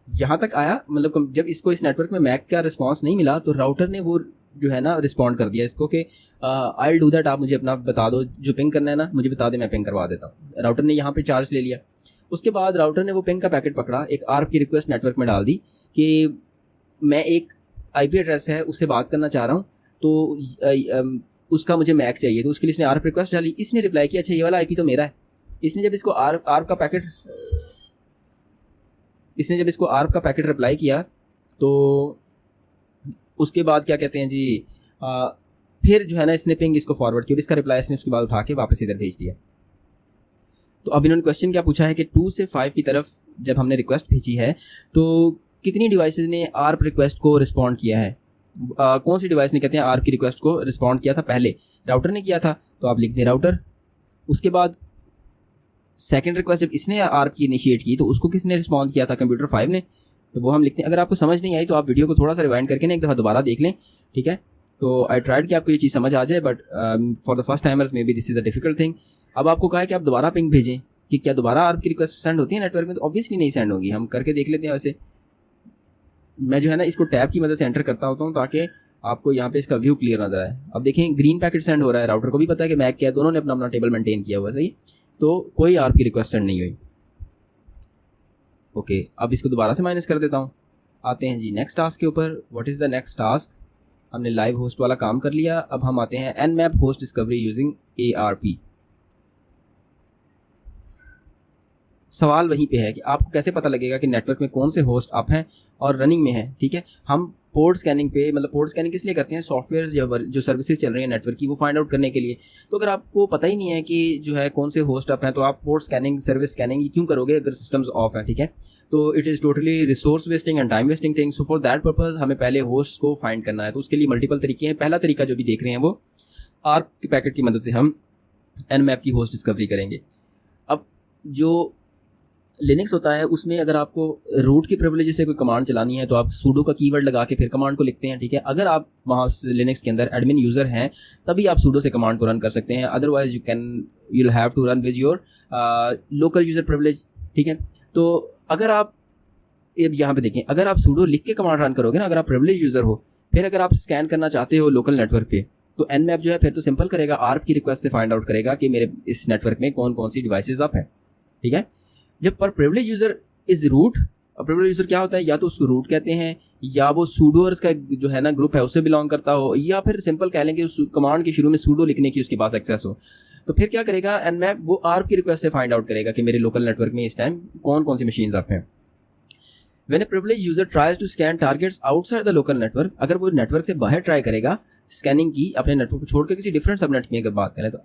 यहाँ तक आया, मतलब जब इसको इस नेटवर्क में मैक का रिस्पॉन्स नहीं मिला तो राउटर ने वो जो है ना रिस्पॉन्ड कर दिया इसको कि आई डू दैट, आप मुझे अपना बता दो, जो पिंग करना है ना मुझे बता दे, मैं पिंग करवा देता हूँ। राउटर ने यहाँ पे चार्ज ले लिया। उसके बाद राउटर ने वो पिंग का पैकेट पकड़ा, एक आर्प की रिक्वेस्ट नेटवर्क में डाल दी कि मैं एक IP एड्रेस है उससे बात करना चाह रहा हूँ, तो उसका मुझे मैक चाहिए। तो उसके लिए इसने आर्प रिक्वेस्ट डाली, इसने रिप्लाई किया अच्छा ये वाला IP तो मेरा है। इसने जब इसको आर्प का पैकेट रिप्लाई किया तो उसके बाद क्या कहते हैं जी, फिर जो है ना इसने पिंग इसको फॉरवर्ड किया, इसका रिप्लाई इसने उसके बाद उठा के वापस इधर भेज दिया। तो अब इन्होंने क्वेश्चन क्या पूछा है कि 2 से 5 की तरफ जब हमने रिक्वेस्ट भेजी है तो कितनी डिवाइसेस ने आर्प रिक्वेस्ट को रिस्पॉन्ड किया है। कौन सी डिवाइस ने कहते हैं आर्प की रिक्वेस्ट को रिस्पॉन्ड किया था, पहले राउटर ने किया था, तो आप लिख दें राउटर। उसके बाद सेकंड रिक्वेस्ट जब इसने आर्प की इनिशिएट की तो उसको किसने रिस्पॉन्ड किया था, कंप्यूटर 5 ने, तो वो हम लिखते हैं। अगर आपको समझ नहीं आई तो आप वीडियो को थोड़ा सा रिवाइंड करके ना एक दफ़ा दोबारा देख लें, ठीक है। तो आई ट्राइड कि आपको ये चीज़ समझ आ जाए, but for the first timers may be this is a difficult thing. अब आपको कहा है कि आप दोबारा पिंग भेजें, कि क्या दोबारा आर्प की रिक्वेस्ट सेंड होती है नेटवर्क में, तो ऑब्वियसली नहीं सेंड होगी। हम करके देख लेते हैं। वैसे मैं जो है ना इसको टैब की मदद से एंटर करता होता हूँ ताकि आपको यहाँ पे इसका व्यू क्लियर नजर आए। अब देखें ग्रीन पैकेट सेंड हो रहा है, राउटर को भी पता है कि मैक क्या है, दोनों ने अपना अपना टेबल मेंटेन किया हुआ, सही। तो कोई आर्प की रिक्वेस्ट सेंड नहीं हुई। ओके, अब इसको दोबारा से माइनस कर देता हूँ। आते हैं जी नेक्स्ट टास्क के ऊपर। What is the next task. हमने लाइव होस्ट वाला काम कर लिया। अब हम आते हैं Nmap host discovery using ARP। सवाल वहीं पे है कि आपको कैसे पता लगेगा कि नेटवर्क में कौन से होस्ट अप हैं और रनिंग में हैं, ठीक है। हम पोर्ट स्कैनिंग पे, मतलब पोर्ट स्कैनिंग किस लिए करते हैं, सॉफ्टवेयर जो सर्विसेज चल रही हैं नेटवर्क की वो फाइंड आउट करने के लिए। तो अगर आपको पता ही नहीं है कि जो है कौन से होस्ट अप हैं तो आप पोर्ट स्कैनिंग, सर्विस स्कैनिंग क्यों करोगे अगर सिस्टम्स ऑफ हैं, ठीक है। तो it is totally resource wasting and time wasting thing. So for that purpose हमें पहले होस्ट को फाइंड करना है। तो उसके लिए मल्टीपल तरीके हैं। पहला तरीका जो भी देख रहे हैं वो आर्प के पैकेट की मदद से हम Nmap की होस्ट डिस्कवरी करेंगे। अब जो लिनक्स होता है उसमें अगर आपको रूट की प्रिविलेज से कोई कमांड चलानी है तो आप सूडो का कीवर्ड लगा के फिर कमांड को लिखते हैं, ठीक है। अगर आप वहाँ लिनक्स के अंदर एडमिन यूज़र हैं तभी आप सूडो से कमांड को रन कर सकते हैं, otherwise you'll have to run with your local user privilege, ठीक है। तो अगर आप यहाँ पे देखें, अगर आप सूडो लिख के कमांड रन करोगे ना, अगर आप प्रिविलेज यूज़र हो, फिर अगर आप स्कैन करना चाहते हो लोकल नेटवर्क पे, तो Nmap जो है फिर तो सिंपल करेगा, आर्प की रिक्वेस्ट से फाइंड आउट करेगा कि मेरे इस नेटवर्क में कौन कौन सी डिवाइसेज अप हैं, ठीक है। जब पर प्रिविलेज यूज़र इज़ रूट, और प्रिविलेज यूज़र क्या होता है, या तो उसको रूट कहते हैं या वो सूडोर्स का जो है ना ग्रुप है उससे बिलोंग करता हो, या फिर सिंपल कह लें कि उस कमांड के शुरू में सूडो लिखने की उसके पास एक्सेस हो। तो फिर क्या करेगा Nmap, वो आर्प की रिक्वेस्ट से फाइंड आउट करेगा कि मेरे लोकल नेटवर्क में इस टाइम कौन कौन सी मशीन्स अप हैं। When a privileged user tries to scan targets outside the local network, अगर वो नेटवर्क से बाहर ट्राई करेगा स्कैनिंग की अपने नेटवर्क को छोड़ के किसी डिफरेंट सबनेट में अगर बात करें, तो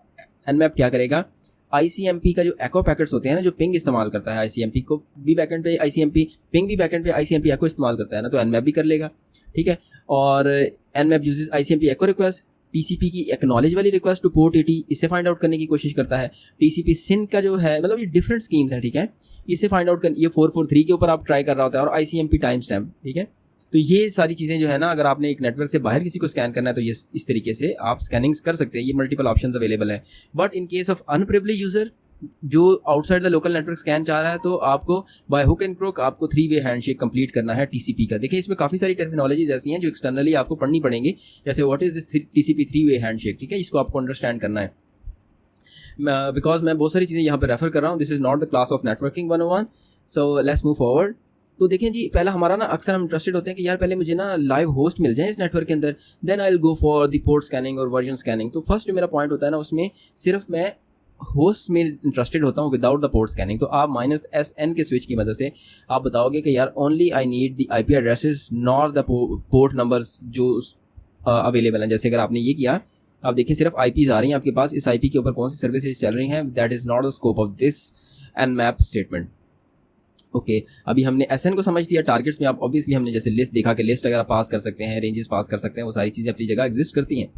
Nmap क्या करेगा, ICMP का जो एको पैकेट्स होते हैं ना, जो पिंग इस्तेमाल करता है, ICMP को भी बैकेंड पे ICMP पिंग भी बैकेंड पे ICMP एको इस्तेमाल करता है ना, तो Nmap भी कर लेगा, ठीक है। और Nmap uses ICMP echo request, TCP की एक्नॉलेज वाली रिक्वेस्ट टू पोर्ट 80, इससे फाइंड आउट करने की कोशिश करता है। TCP SYN का जो है, मतलब ये डिफरेंट स्कीम्स हैं, ठीक है, इससे फाइंड आउट कर, ये 443 के ऊपर आप ट्राई कर रहा होता है, और ICMP टाइम स्टैम्प, ठीक है। तो ये सारी चीज़ें जो है ना, अगर आपने एक नेटवर्क से बाहर किसी को स्कैन करना है तो ये इस तरीके से आप स्कैनिंग्स कर सकते हैं। ये मल्टीपल ऑप्शंस अवेलेबल हैं। But in case of unprivileged user जो outside the local network scan चाह रहा है तो आपको बाय हुक एंड क्रोक आपको 3-वे हैंडशेक कंप्लीट करना है टीसीपी का। देखिए इसमें काफ़ी सारी टर्मिनोलॉजीज ऐसी हैं जो एक्सटर्नली आपको पढ़नी पड़ेंगी, जैसे व्हाट इज दिस टीसीपी 3-वे हैंडशेक, ठीक है, इसको आपको अंडरस्टैंड करना है। बिकॉज मैं बहुत सारी चीज़ें यहाँ पर रेफर कर रहा हूँ, this is not the class of networking 101, so let's move forward. तो देखें जी, पहला हमारा ना अक्सर हम इंटरेस्टेड होते हैं कि यार पहले मुझे ना लाइव होस्ट मिल जाए इस नेटवर्क के अंदर, then I will go for the port scanning और वर्जन स्कैनिंग। तो फर्स्ट जो मेरा पॉइंट होता है ना, उसमें सिर्फ मैं होस्ट में इंटरेस्टेड होता हूँ विदाउट द पोर्ट स्कैनिंग। तो आप -SN के स्विच की मदद से आप बताओगे कि यार only I need the IP addresses not the port numbers जो अवेलेबल हैं। जैसे अगर आपने ये किया, आप देखिए सिर्फ IPs आ रही हैं आपके पास, इस IP के ऊपर कौन सी सर्विसेज चल रही हैं, that is not the scope of this Nmap statement. Okay, अभी हमने SN को समझ लिया। टारगेट्स में आप ऑब्वियसली हमने जैसे लिस्ट देखा कि लिस्ट अगर आप पास कर सकते हैं, रेंजेस पास कर सकते हैं, वो सारी चीज़ें अपनी जगह एग्जिस्ट करती हैं।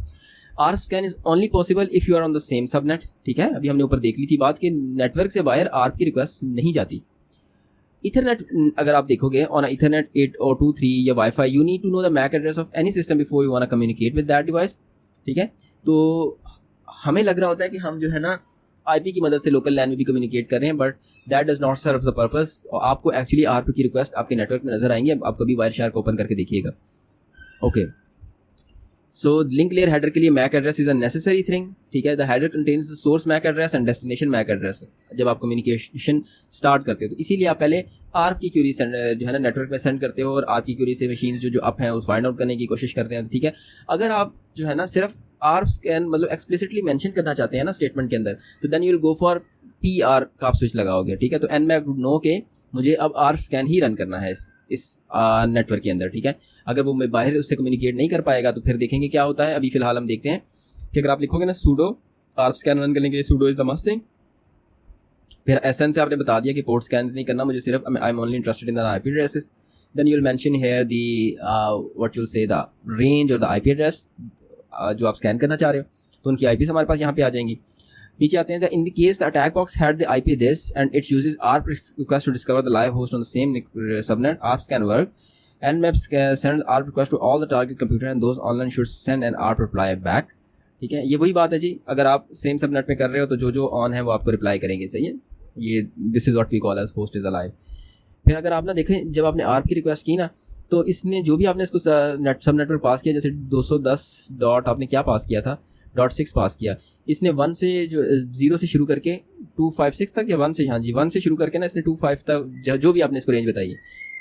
ARP scan is only possible if you are on the same subnet, ठीक है। अभी हमने ऊपर देख ली थी बात कि नेटवर्क से बाहर ARP की रिक्वेस्ट नहीं जाती। इथरनेट अगर आप देखोगे ऑन इथरनेट 802.3 या wifi, you need to know the MAC address of any system before you want to communicate with that device, ठीक है। तो हमें लग रहा होता है कि हम जो है ना IP की मदद से लोकल लैन में भी कम्युनिकेट कर रहे हैं, but that does not serve the purpose. और आपको एक्चुअली ARP की रिक्वेस्ट आपके नेटवर्क में नजर आएंगी। अब आप कभी वायरशार्क ओपन करके देखिएगा। Okay, so link layer header के लिए MAC address is a necessary thing, ठीक है। The header contains the source MAC address and destination MAC address जब आप कम्युनिकेशन स्टार्ट करते हो। तो इसीलिए आप पहले ARP की क्यूरी जो है ना नेटवर्क में सेंड करते हो, और ARP की क्यूरी से मशीन्स जो अप हैं वो फाइंड आउट करने की कोशिश करते हैं, ठीक है। अगर आप जो है ना सिर्फ ARP स्कैन मतलब एक्सप्लिसिटली मेंशन करना चाहते हैं ना स्टेटमेंट के अंदर, तो then you will go for PR का आप स्विच लगाओगे, ठीक है। तो Nmap वुड नो के मुझे अब ARP स्कैन ही रन करना है इस नेटवर्क के अंदर, ठीक है। अगर वो मैं बाहर उससे कम्युनिकेट नहीं कर पाएगा तो फिर देखेंगे क्या होता है। अभी फिलहाल हम देखते हैं कि अगर आप लिखोगे ना sudo ARP स्कैन रन करने के लिए sudo is the must thing. फिर SN से आपने बता दिया कि पोर्ट स्कैन नहीं करना मुझे, सिर्फ I am only interested in the IP addresses. Then you will mention here the what you will say the range और द IP एड्रेस जो आप स्कैन करना चाह रहे हो, तो उनकी IPs हमारे पास यहाँ पे आ जाएंगी। नीचे आते हैं, in the case the attack box had the IP this and it uses ARP request to discover the live host on the same subnet, ARP scan work, Nmap send ARP request to all the target computer and those online should send an ARP reply back, ठीक है। ये वही बात है जी, अगर आप same subnet में कर रहे हो तो जो जो ऑन है वो आपको रिप्लाई करेंगे, सही है। ये this is what we call as host is alive. फिर अगर आप ना देखें, जब आपने ARP की रिक्वेस्ट की ना, तो इसने जो भी आपने इसको सब नेटवर्क पास किया, जैसे 210 डॉट आपने क्या पास किया था, .6 पास किया, इसने 1 से जो 0 से शुरू करके 256 तक, या 1 से, हाँ जी 1 से शुरू करके ना इसने 25 तक जो भी आपने इसको रेंज बताई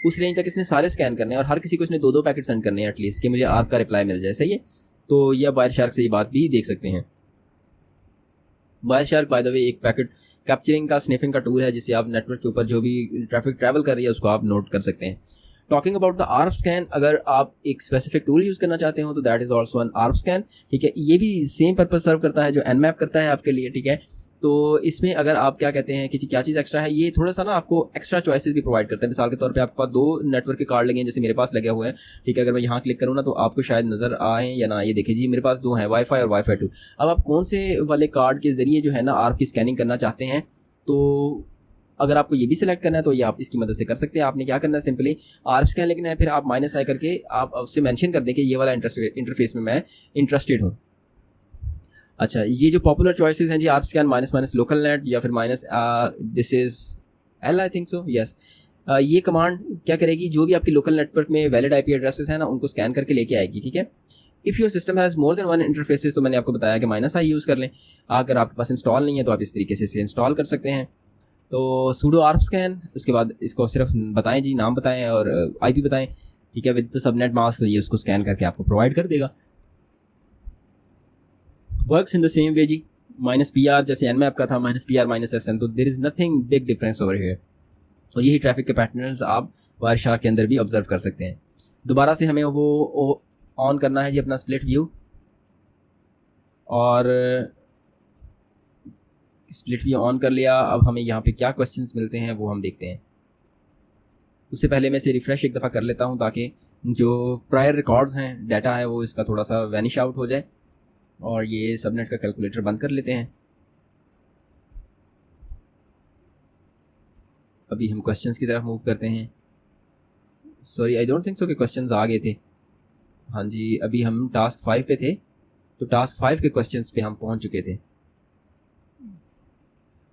उस रेंज तक इसने सारे स्कैन करने हैं, और हर किसी को इसने 2-2 पैकेट सेंड करने हैं एटलीस्ट कि मुझे ARP का रिप्लाई मिल जाए, सही है। तो ये वायरशार्क से ये बात भी देख सकते हैं। वायरशार्क बाय द वे एक पैकेट कैप्चरिंग का स्निफिंग का टूल है, जिससे आप नेटवर्क के ऊपर जो भी ट्रैफिक ट्रैवल कर रही है उसको आप नोट कर सकते हैं। Talking about the ARP scan, अगर आप एक स्पेसिफिक टूल यूज़ करना चाहते हो तो that is also an ARP scan, ठीक है। ये भी सेम पर्पस सर्व करता है जो Nmap करता है आपके लिए, ठीक है। तो इसमें अगर आप क्या कहते हैं कि क्या चीज़ एक्स्ट्रा है, ये थोड़ा सा ना आपको एक्स्ट्रा चॉइसेस भी प्रोवाइड करते हैं। मिसाल के तौर पे आपके पास 2 नेटवर्क के कार्ड लगे हैं, जैसे मेरे पास लगे हुए हैं, ठीक है। अगर मैं यहाँ क्लिक करूँ ना तो आपको शायद नज़र आए या ना, ये देखिए जी मेरे पास 2 हैं, वाईफाई और वाईफाई 2। अब आप कौन से वाले कार्ड के ज़रिए जो है ना ARP की स्कैनिंग करना चाहते हैं, तो अगर आपको ये भी सिलेक्ट करना है तो ये आप इसकी मदद से कर सकते हैं। आपने क्या करना है, सिंपली ARP स्कैन लिखना है, फिर आप -i करके आप उससे मेंशन कर दें कि ये वाला इंटरफेस में मैं इंटरेस्टेड हूँ। अच्छा, ये जो पॉपुलर चॉइसेस हैं जी, ARP scan minus local net, या फिर this is L I think so, yes. ये कमांड क्या करेगी, जो भी आपकी लोकल नेटवर्क में वैलिड IP एड्रेसेस हैं ना उनको स्कैन करके लेके आएगी, ठीक है। If your system has more than 1 interfaces, तो मैंने आपको बताया कि -i यूज़ कर लें। अगर आपके पास इंस्टॉल नहीं है तो आप इस तरीके से इसे इंस्टॉल कर सकते हैं। तो sudo ARP स्कैन, उसके बाद इसको सिर्फ बताएं जी, नाम बताएं और IP बताएं, ठीक है, विद द सबनेट मास्क, तो ये उसको स्कैन करके आपको प्रोवाइड कर देगा। Works in the same way जी, -PR जैसे Nmap का था, -PR -SN, तो there is nothing big difference over here. और यही ट्रैफिक के पैटर्न्स आप वायरशार्क के अंदर भी ऑब्जर्व कर सकते हैं। दोबारा से हमें वो ऑन करना है जी अपना स्प्लिट व्यू, और स्प्लिट व्यू ऑन कर लिया। अब हमें यहाँ पे क्या क्वेश्चंस मिलते हैं वो हम देखते हैं। उससे पहले मैं इसे रिफ़्रेश एक दफ़ा कर लेता हूँ ताकि जो प्रायर रिकॉर्ड्स हैं, डाटा है, वो इसका थोड़ा सा वैनिश आउट हो जाए। और ये सबनेट का कैलकुलेटर बंद कर लेते हैं। अभी हम क्वेश्चंस की तरफ मूव करते हैं। Sorry, I don't think so कि क्वेश्चंस आ गए थे। हाँ जी, अभी हम टास्क 5 पे थे, तो टास्क 5 के क्वेश्चंस पे हम पहुँच चुके थे।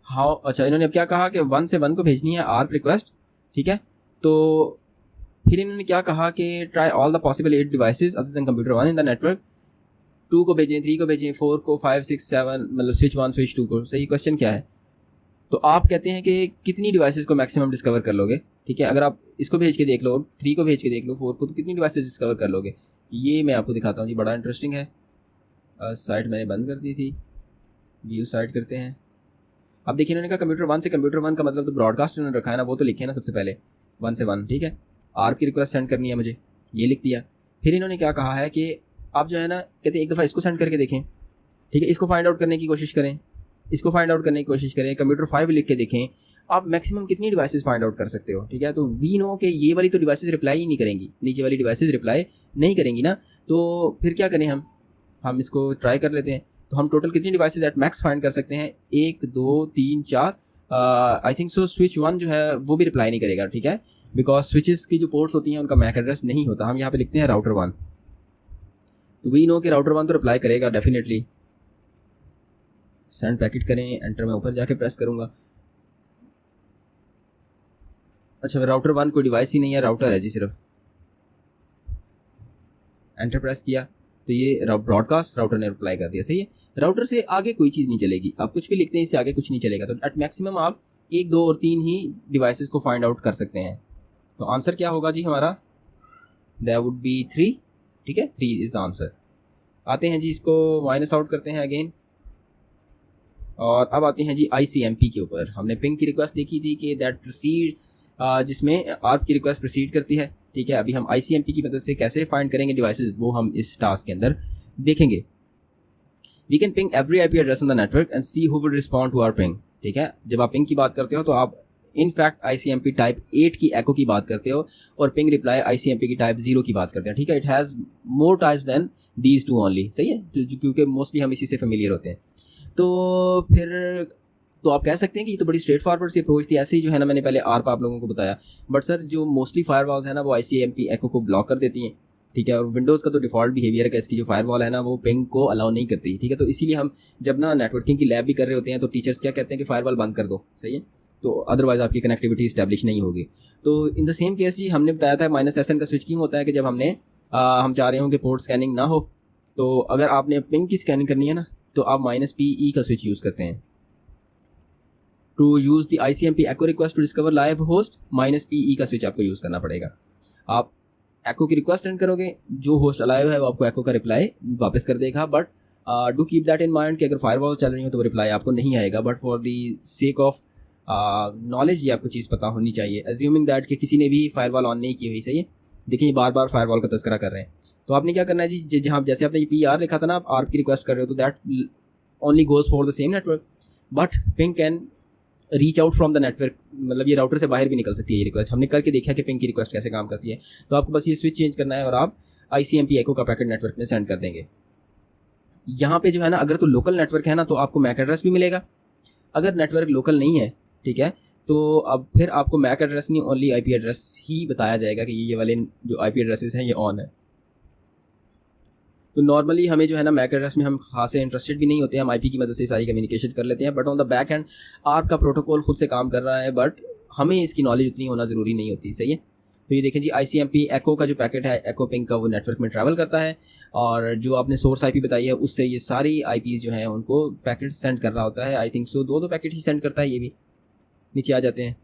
हाउ, अच्छा इन्होंने अब क्या कहा कि 1 से 1 को भेजनी है आर्प रिक्वेस्ट, ठीक है। तो फिर इन्होंने क्या कहा कि try all the possible 8 devices other than computer 1 in the network, 2 को भेजें, 3 को भेजें, 4 को, 5 6 7, मतलब स्विच 1 स्विच 2 को। सही क्वेश्चन क्या है? तो आप कहते हैं कि कितनी डिवाइसेस को मैक्सिमम डिस्कवर कर लोगे, ठीक है। अगर आप इसको भेज के देख लो, 3 को भेज के देख लो, 4 को, तो कितनी डिवाइसेस डिस्कवर कर लोगे? ये मैं आपको दिखाता हूँ जी, बड़ा इंटरेस्टिंग है। साइट मैंने बंद कर दी थी, व्यू साइट करते हैं। अब देखिए इन्होंने कहा कंप्यूटर 1 से कंप्यूटर 1 का मतलब तो ब्रॉडकास्ट इन्होंने रखा है ना, वो तो लिखे ना सबसे पहले 1 से 1, ठीक है। आर्प की रिक्वेस्ट सेंड करनी है मुझे, ये लिख दिया। फिर इन्होंने क्या कहा है कि आप जो है ना, कहते हैं एक दफ़ा इसको सेंड करके देखें, ठीक है, इसको फाइंड आउट करने की कोशिश करें, इसको फाइंड आउट करने की कोशिश करें, कंप्यूटर 5 लिख के देखें, आप मैक्सिमम कितनी डिवाइसेस फाइंड आउट कर सकते हो, ठीक है। तो वी नो कि ये वाली तो डिवाइसेस रिप्लाई ही नहीं करेंगी, नीचे वाली डिवाइसेस रिप्लाई नहीं करेंगी ना, तो फिर क्या करें हम इसको ट्राई कर लेते हैं। तो हम टोटल कितनी डिवाइसेस एट मैक्स फाइंड कर सकते हैं? 1 2 3 4, आई थिंक सो स्विच 1 जो है वो भी रिप्लाई नहीं करेगा, ठीक है, बिकॉज स्विचेस की जो पोर्ट्स होती हैं उनका मैक एड्रेस नहीं होता। हम यहाँ पे लिखते हैं राउटर 1, तो वी नो कि राउटर 1 तो रिप्लाई करेगा डेफिनेटली। सेंड पैकेट करें, एंटर में ऊपर जाके प्रेस करूँगा। अच्छा, राउटर 1 कोई डिवाइस ही नहीं है, राउटर है जी सिर्फ। एंटर प्रेस किया तो ये ब्रॉडकास्ट राउटर ने रिप्लाई कर दिया, सही है। राउटर से आगे कोई चीज़ नहीं चलेगी, आप कुछ भी लिखते हैं इससे आगे कुछ नहीं चलेगा। तो एट मैक्सिमम आप 1 2 और 3 ही डिवाइसेस को फाइंड आउट कर सकते हैं। तो आंसर क्या होगा जी हमारा? दैट वुड बी 3, ठीक है, 3 इज़ द आंसर। आते हैं जी, इसको माइनस आउट करते हैं अगेन, और अब आते हैं जी ICMP के ऊपर। हमने पिंग की रिक्वेस्ट देखी थी कि दैट प्रोसीड, जिसमें आर्प की रिक्वेस्ट प्रोसीड करती है, ठीक है। अभी हम ICMP की मदद से कैसे फाइंड करेंगे डिवाइसेस, वो हम इस टास्क के अंदर देखेंगे। We can ping every IP address on the network and see who will respond to our ping, ठीक है। जब आप पिंग की बात करते हो तो आप इनफैक्ट ICMP टाइप 8 की एको की बात करते हो, और पिंग रिप्लाई ICMP की टाइप 0 की बात करते हैं, ठीक है। It has more types than these 2 only, सही है, क्योंकि मोस्टली हम इसी से फेमिलियर होते हैं। तो फिर तो आप कह सकते हैं कि ये तो बड़ी स्ट्रेट फॉरवर्ड सी अप्रोच थी। ऐसे ही जो है ना, मैंने पहले आर्प आप लोगों को बताया, बट सर जो मोस्टली फायरवॉल्स है ना वो ICMP एको को ब्लॉक कर देती हैं, ठीक है। और विंडोज़ का तो डिफ़ॉल्ट बिहेवियर है कि इसकी जो फायरवॉल है ना वो पिंग को अलाउ नहीं करती, ठीक है। तो इसीलिए हम जब ना नेटवर्किंग की लैब भी कर रहे होते हैं तो टीचर्स क्या कहते हैं कि फायरवॉल बंद कर दो, सही है, तो अदरवाइज आपकी कनेक्टिविटी इस्टेब्लिश नहीं होगी। तो इन द सेम केस जी हमने बताया था -SN का स्विच क्यों होता है कि जब हम चाह रहे हों कि पोर्ट स्कैनिंग ना हो, तो अगर आपने पिंग की स्कैनिंग करनी है ना तो आप -PE का स्विच यूज़ करते हैं। To use the ICMP echo request to discover live host, -PE का स्विच आपको यूज़ करना पड़ेगा। आप एको की रिक्वेस्ट सेंड करोगे, जो होस्ट अलाइव है वो आपको एको का रिप्लाई वापस कर देगा, but do keep that in mind कि अगर फायरवॉल चल रही हो तो वो रिप्लाई आपको नहीं आएगा। But for the sake of knowledge ये आपको चीज़ पता होनी चाहिए, एज्यूमिंग दैट कि किसी ने भी फायरवॉल ऑन नहीं की हुई, सही है। देखिए बार बार फायरवॉल का तस्करा कर रहे हैं, तो आपने क्या करना है जी, जहाँ जैसे आपने ये PR लिखा था ना, आप आर्प की रिक्वेस्ट कर रहे हो, तो that only goes for the same network, but ping can reach out from the network, मतलब ये राउटर से बाहर भी निकल सकती है ये रिक्वेस्ट। हमने करके देखा कि पिंग की रिक्वेस्ट कैसे काम करती है। तो आपको बस ये स्विच चेंज करना है और आप ICMP एको का पैकेट नेटवर्क में सेंड कर देंगे। यहाँ पे जो है ना, अगर तो लोकल नेटवर्क है ना तो आपको मैक एड्रेस भी मिलेगा, अगर नेटवर्क लोकल नहीं है, ठीक है, तो अब फिर आपको मैक एड्रेस नहीं, ओनली IP एड्रेस ही बताया जाएगा कि ये वाले जो IP एड्रेसेस हैं ये ऑन है। तो नॉर्मली हमें जो है ना मैक एड्रेस में हम खास इंटरेस्टेड भी नहीं होते हैं, हम IP की मदद से सारी कम्युनिकेशन कर लेते हैं, but on the back and ARP का प्रोटोकॉल खुद से काम कर रहा है, बट हमें इसकी नॉलेज उतनी होना ज़रूरी नहीं होती, सही है। तो ये देखें जी, ICMP एको का जो पैकेट है, एको पिंग का, वो नेटवर्क में ट्रैवल करता है, और जो आपने सोर्स IP बताई है उससे ये सारी IPs जो हैं उनको पैकेट सेंड कर रहा होता है। I think so 2 packet he send करता है ये भी। नीचे आ जाते हैं।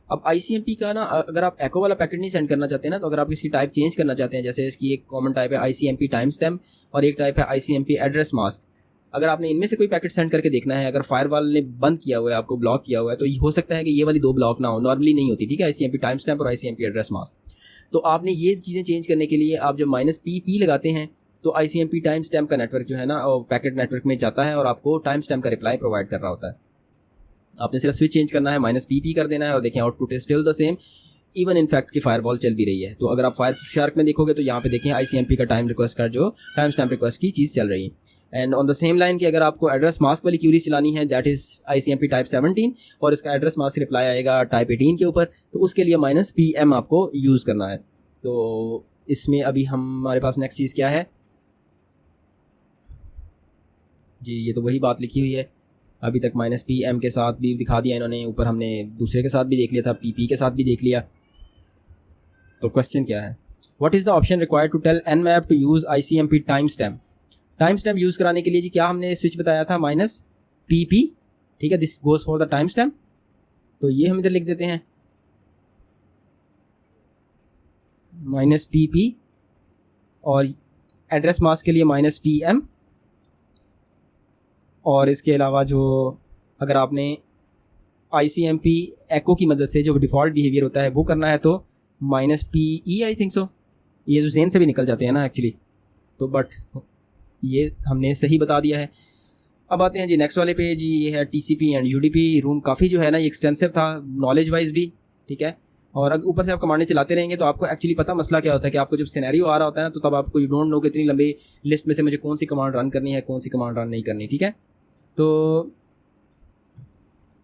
अब ICMP का ना, अगर आप एको वाला पैकेट नहीं सेंड करना चाहते ना, तो अगर आप इसकी टाइप चेंज करना चाहते हैं, जैसे इसकी एक कॉमन टाइप है ICMP टाइम स्टैम्प और एक टाइप है ICMP एड्रेस मास्क। अगर आपने इनमें से कोई पैकेट सेंड करके देखना है, अगर फायरवॉल ने बंद किया हुआ है, आपको ब्लॉक किया हुआ है, तो हो सकता है कि ये वाली 2 ब्लॉक ना हो, नॉर्मली नहीं होती, ठीक है, ICMP टाइम स्टैम्प और ICMP एड्रेस मास्क। तो आपने ये चीज़ें चेंज करने के लिए आप जब -PP लगाते हैं तो ICMP टाइम स्टैम्प का नेटवर्क जो है ना पैकेट नेटवर्क में जाता है और आपको टाइम स्टैम्प का रिप्लाई प्रोवाइड कर रहा होता है। आपने सिर्फ स्विच चेंज करना है, -PP कर देना है, और देखें output is still the same, even in fact की फायरवॉल चल भी रही है। तो अगर आप फायर शार्क में देखोगे तो यहाँ पे देखें ICMP का टाइम रिक्वेस्ट का जो टाइम स्टैम्प रिक्वेस्ट की चीज़ चल रही है। And on the same line कि अगर आपको एड्रेस मास्क वाली क्यूरी चलानी है, दैट इज़ ICMP टाइप 17, और इसका एड्रेस मास्क रिप्लाई आएगा टाइप 18 के ऊपर, तो उसके लिए -PM आपको यूज़ करना है। तो इसमें अभी हमारे पास नेक्स्ट चीज़ क्या है जी, ये तो वही बात लिखी हुई है अभी तक माइनस पी एम के साथ भी दिखा दिया इन्होंने, ऊपर हमने दूसरे के साथ भी देख लिया था, पी पी के साथ भी देख लिया। तो क्वेश्चन क्या है, what is the option required to tell Nmap to use ICMP timestamp. Timestamp use कराने के लिए जी क्या हमने स्विच बताया था, माइनस पी पी, ठीक है, this goes for the time stamp. तो ये हम इधर लिख देते हैं माइनस पी पी, और एड्रेस मास्क के लिए माइनस पी एम, और इसके अलावा जो अगर आपने ICMP एको की मदद से जो डिफ़ॉल्ट बिहेवियर होता है वो करना है तो minus P E, I think so, ये जो जेन से भी निकल जाते हैं ना एक्चुअली, तो बट ये हमने सही बता दिया है। अब आते हैं जी नेक्स्ट वाले पे जी, ये है TCP एंड UDP रूम। काफ़ी जो है ना ये एक्सटेंसिव था नॉलेज वाइज भी, ठीक है, और अगर ऊपर से आप कमांडें चलाते रहेंगे तो आपको एक्चुअली पता मसला क्या होता है कि आपको जब सिनेरियो आ रहा होता है ना तो तब आपको यू डोंट नो कि इतनी लंबी लिस्ट में से मुझे कौन सी कमांड रन करनी है, कौन सी कमांड रन नहीं करनी, ठीक है। तो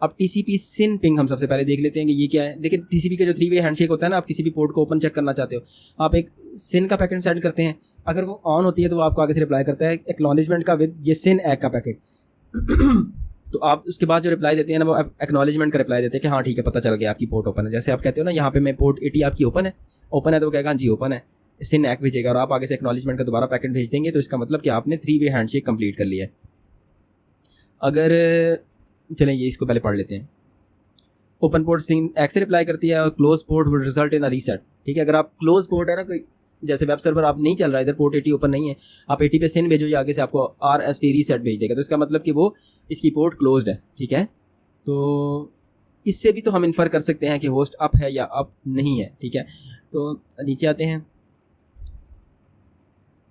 अब TCP SYN पिंग हम सबसे पहले देख लेते हैं कि ये क्या है। देखिए TCP का जो 3 वे हैंडशेक होता है ना, आप किसी भी पोर्ट को ओपन चेक करना चाहते हो, आप एक SYN का पैकेट सेंड करते हैं, अगर वो ऑन होती है तो वो आपको आगे से रिप्लाई करता है एक्नॉलेजमेंट का विद ये SYN एक का पैकेट। तो आप उसके बाद जो रिप्लाई देते हैं ना वो एक्नॉलेजमेंट का रिप्लाई देते हैं कि हाँ ठीक है पता चल गया आपकी पोर्ट ओपन है। जैसे आप कहते हो ना यहाँ पे मैं पोर्ट 80 आपकी ओपन है तो वो कहेगा हाँ जी ओपन है, SYN एक भेजेगा और आप आगे से एक्नॉलेजमेंट का दोबारा पैकेट भेज देंगे, तो इसका मतलब कि आपने 3 वे हैंडशेक कंप्लीट कर लिया है। अगर चलें ये इसको पहले पढ़ लेते हैं। ओपन पोर्ट SYN एक से रिप्लाई करती है और close port would result in a reset, ठीक है। अगर आप क्लोज पोर्ट है ना कोई, जैसे वेब सर्वर आप नहीं चल रहा है, इधर पोर्ट 80 ओपन नहीं है, आप 80 पे SYN भेजो, ये आगे से आपको RST रीसेट भेज देगा, तो इसका मतलब कि वो इसकी पोर्ट क्लोज्ड है, ठीक है। तो इससे भी तो हम इन्फर कर सकते हैं कि होस्ट अप है या अप नहीं है, ठीक है। तो नीचे आते हैं।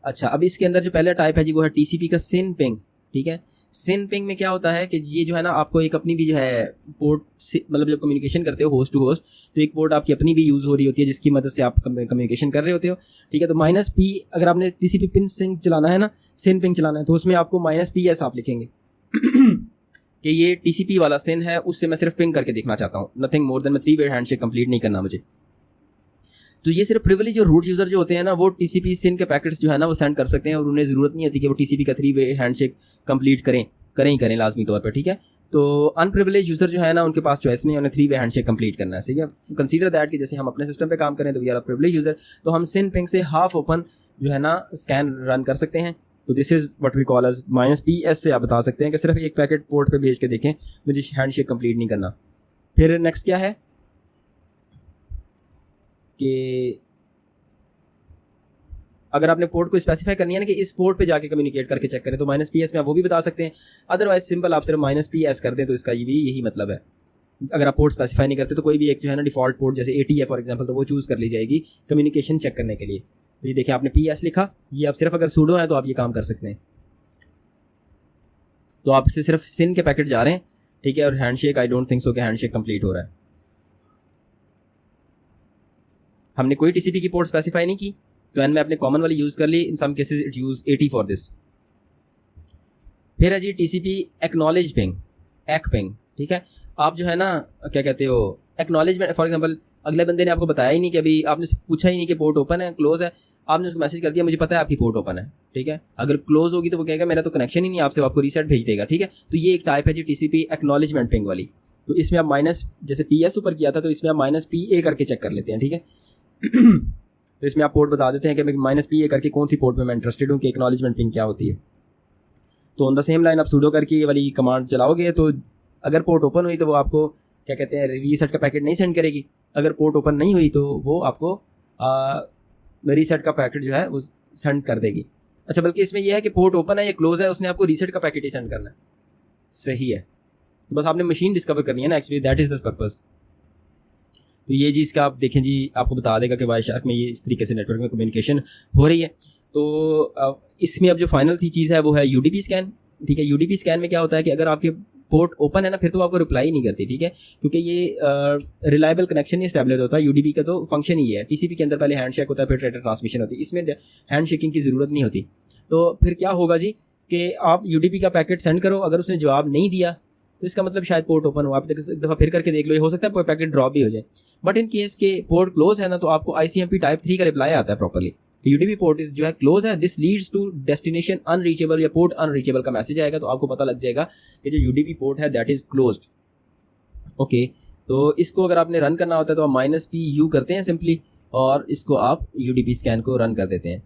अच्छा, अब इसके अंदर जो पहला टाइप है जी वो है TCP का SYN पिंग, ठीक है। SYN पिंग में क्या होता है कि ये जो है ना आपको एक अपनी भी जो है पोर्ट से, मतलब जब कम्युनिकेशन करते हो होस्ट टू होस्ट, तो एक पोर्ट आपकी अपनी भी यूज़ हो रही होती है जिसकी मदद से आप कम्युनिकेशन कर रहे होते हो, ठीक है। तो माइनस पी, अगर आपने TCP पिन सिंग चलाना है ना, SYN पिंग चलाना है, तो उसमें आपको माइनस PS आप लिखेंगे कि ये TCP वाला SYN है, उससे मैं सिर्फ पिंग करके देखना चाहता हूँ, नथिंग मोर देन, मैं 3 वे हैंडशेक कंप्लीट नहीं करना मुझे। तो ये सिर्फ प्रिविलेज जो रूट यूज़र जो होते हैं ना वो TCP SYN के पैकेट्स जो है ना वो सेंड कर सकते हैं, और उन्हें ज़रूरत नहीं होती कि वो TCP का 3 वे हैंडशेक कंप्लीट करें लाजमी तौर पर, ठीक है। तो अनप्रिविलेज यूज़र जो है ना उनके पास चॉइस नहीं है, उन्हें 3 वे हैंडशेक कंप्लीट करना है, सही है। कंसीडर दैट कि जैसे हम अपने सिस्टम पे काम करें तो we are a privilege user, तो हम SYN पिंग से हाफ ओपन जो है ना स्कैन रन कर सकते हैं। तो this is what we call as -PS से आप बता सकते हैं कि सिर्फ एक पैकेट पोर्ट पे भेज के देखें, मुझे हैंडशेक कंप्लीट नहीं करना। फिर नेक्स्ट क्या है कि अगर आपने पोर्ट को स्पेसिफाई करनी है ना कि इस पोर्ट पे जाके कम्युनिकेट करके चेक करें, तो -PS में आप वो भी बता सकते हैं। अदरवाइज सिंपल आप सिर्फ -PS कर दें तो इसका ये भी यही मतलब है। अगर आप पोर्ट स्पेसिफाई नहीं करते तो कोई भी एक जो है ना डिफ़ॉल्ट पोर्ट जैसे 80 है फॉर एग्जांपल, तो वो चूज़ कर ली जाएगी कम्युनिकेशन चेक करने के लिए। तो ये देखिए आपने PS लिखा, ये आप सिर्फ अगर सूडो है तो आप ये काम कर सकते हैं। तो आपसे सिर्फ SYN के पैकेट जा रहे हैं, ठीक है, और handshake I don't think so कि हैंडशेक कंप्लीट हो रहा है। हमने कोई TCP की पोर्ट स्पेसिफाई नहीं की, तो एन में आपने कॉमन वाली यूज़ कर ली, in some cases it use 80 for this. फिर है जी TCP एक्नॉलेज पिंग, एक पिंग, ठीक है। आप जो है ना क्या कहते हो एक्नॉलेजमेंट, फॉर एग्जांपल अगले बंदे ने आपको बताया ही नहीं कि अभी, आपने पूछा ही नहीं कि पोर्ट ओपन है क्लोज है, आपने उसको मैसेज कर दिया मुझे पता है आपकी पोर्ट ओपन है, ठीक है। अगर क्लोज होगी तो वो कहेगा मेरा तो कनेक्शन ही नहीं आपसे, आपको रीसेट भेज देगा, ठीक है। तो ये एक टाइप है जी TCP एक्नॉलेजमेंट पिंग वाली। तो इसमें आप माइनस, जैसे PS ऊपर किया था तो इसमें आप -PA करके चेक कर लेते हैं, ठीक है। तो इसमें आप पोर्ट बता देते हैं कि -PA करके कौन सी पोर्ट में मैं इंटरेस्टेड हूँ कि एक्नॉलेजमेंट पिंग क्या होती है। तो ऑन द सेम लाइन आप सूडो करके ये वाली कमांड चलाओगे तो अगर पोर्ट ओपन हुई तो वो आपको क्या कहते हैं रीसेट का पैकेट नहीं सेंड करेगी, अगर पोर्ट ओपन नहीं हुई तो वो आपको रीसेट का पैकेट जो है वो सेंड कर देगी। अच्छा, बल्कि इसमें यह है कि पोर्ट ओपन है या क्लोज है, उसने आपको रीसेट का पैकेट ही सेंड करना है, सही है। तो बस आपने मशीन डिस्कवर करनी है ना, actually that is the purpose. तो ये चीज़ का आप देखें जी, आपको बता देगा कि वाईशार्क में ये इस तरीके से नेटवर्क में कम्युनिकेशन हो रही है। तो इसमें अब जो फाइनल थी चीज़ है वो है UDP स्कैन, ठीक है। UDP स्कैन में क्या होता है कि अगर आपके पोर्ट ओपन है ना फिर तो आपको रिप्लाई नहीं करती, ठीक है, क्योंकि ये रिलायबल कनेक्शन ही स्टैब्लिश होता है। UDP का तो फंक्शन ही है। TCP के अंदर पहले हैंडशेक होता है, फिर डेटा ट्रांसमिशन होती है, इसमें हैंडशेकिंग की ज़रूरत नहीं होती। तो फिर क्या होगा जी कि आप UDP का पैकेट सेंड करो, अगर उसने जवाब नहीं दिया तो इसका मतलब शायद पोर्ट ओपन हुआ, आप एक दफ़ा फिर करके देख लो, ये हो सकता है पैकेट ड्रॉप भी हो जाए। बट इन केस के पोर्ट क्लोज है ना तो आपको ICMP टाइप 3 का रिप्लाई आता है प्रॉपर्ली कि यूडीपी पोर्ट जो है क्लोज है, this leads to destination unreachable या पोर्ट अनरीचेबल का मैसेज आएगा, तो आपको पता लग जाएगा कि जो यूडीपी पोर्ट है दैट इज़ क्लोज्ड। ओके, तो इसको अगर आपने रन करना होता है तो आप -PU करते हैं सिंपली, और इसको आप यूडीपी स्कैन को रन कर देते हैं।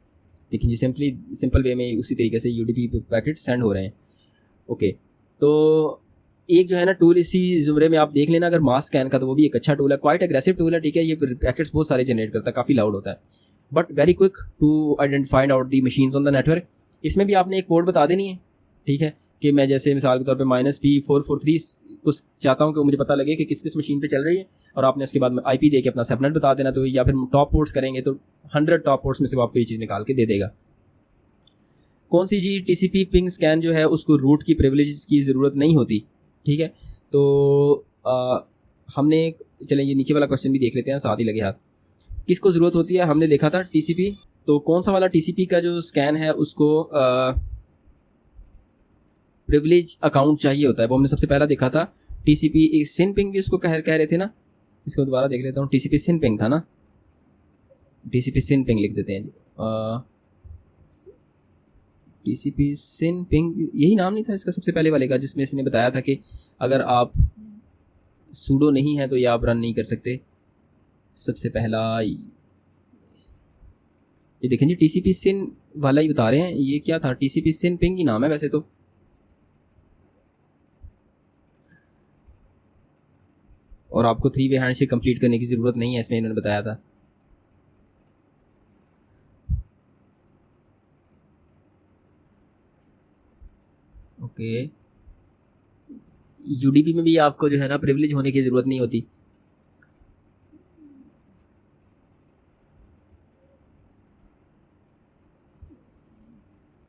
देखिए सिंपल वे में उसी तरीके से यूडीपी पैकेट सेंड हो रहे हैं। ओके, तो एक जो है ना टूल इसी ज़ुमरे में आप देख लेना अगर मास स्कैन का, तो वो भी एक अच्छा टूल है, क्वाइट एग्रेसिव टूल है, ठीक है। ये पैकेट्स बहुत सारे जनरेट करता है, काफ़ी लाउड होता है, but very quick to identified out the machines on the network. इसमें भी आपने एक पोर्ट बता देनी है, ठीक है, कि मैं जैसे मिसाल के तौर पे -P443 कुछ चाहता हूँ कि मुझे पता लगे कि किस किस मशीन पे चल रही है, और आपने उसके बाद IP दे के अपना सबनेट बता देना, तो या फिर टॉप पोर्ट्स करेंगे तो 100 टॉप पोर्ट्स में से वो आपको ये चीज़ निकाल के दे देगा। कौन सी जी TCP पिंग स्कैन जो है उसको रूट की प्रिविलेजेस की ज़रूरत नहीं होती, ठीक है। तो हमने चलें ये नीचे वाला क्वेश्चन भी देख लेते हैं साथ ही लगे हाथ। किसको ज़रूरत होती है, हमने देखा था TCP, तो कौन सा वाला TCP का जो स्कैन है उसको प्रिविलेज अकाउंट चाहिए होता है, वो हमने सबसे पहला देखा था। TCP सिन पिंग भी उसको कह रहे थे ना, इसको दोबारा देख लेता हूँ। TCP सिन पिंग था ना, TCP सिन पिंग लिख देते हैं। TCP सिन पिंग यही नाम नहीं था इसका सबसे पहले वाले का, जिसमें इसने बताया था कि अगर आप सूडो नहीं है तो ये आप रन नहीं कर सकते। सबसे पहला ये देखें जी, TCP सिन वाला ही बता रहे हैं। ये क्या था, TCP सिन पिंग ही नाम है वैसे तो। और आपको 3 वे हैंडशेक कंप्लीट करने की ज़रूरत नहीं है, इसमें इन्होंने बताया था। ओके, UDP में भी आपको जो है ना प्रिविलेज होने की ज़रूरत नहीं होती।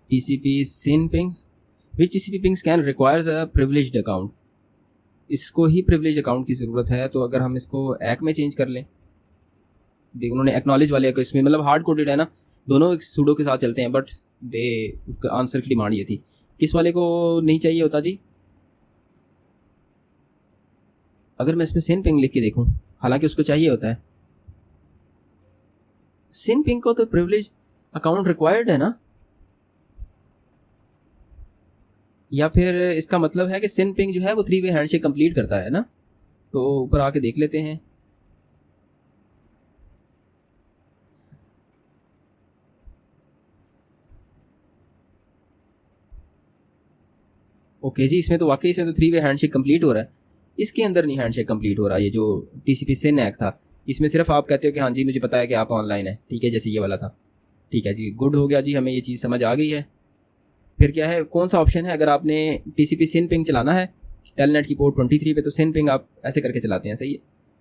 TCP SYN ping, which TCP ping scan requires a privileged account। इसको ही प्रिविलेज अकाउंट की ज़रूरत है, तो अगर हम इसको एक में चेंज कर लें, देख उन्होंने एक्नॉलेज वाले को इसमें मतलब हार्ड कोडेड है ना, दोनों सूडो के साथ चलते हैं, बट दे उसका आंसर की डिमांड ये थी। किस वाले को नहीं चाहिए होता जी, अगर मैं इसमें सिन पिंग लिख के देखूं, हालांकि उसको चाहिए होता है। सिन पिंग को तो प्रिविलेज अकाउंट रिक्वायर्ड है ना, या फिर इसका मतलब है कि सिन पिंग जो है वो 3 वे हैंडशेक कंप्लीट करता है ना। तो ऊपर आके देख लेते हैं। ओके जी, इसमें तो वाकई इसमें तो 3 वे हैंडशेक कंप्लीट हो रहा है, इसके अंदर नहीं हैंडशेक कंप्लीट हो रहा। ये जो TCP सिन एक्ट था इसमें सिर्फ आप कहते हो कि हाँ जी मुझे पता है कि आप ऑनलाइन है, ठीक है, जैसे ये वाला था। ठीक है जी, गुड हो गया जी, हमें ये चीज़ समझ आ गई है। फिर क्या है, कौन सा ऑप्शन है, अगर आपने TCP सिन पिंग चलाना है टेलनेट की पोर्ट 23 पे, तो सिन पिंग आप ऐसे करके चलाते हैं, सही है,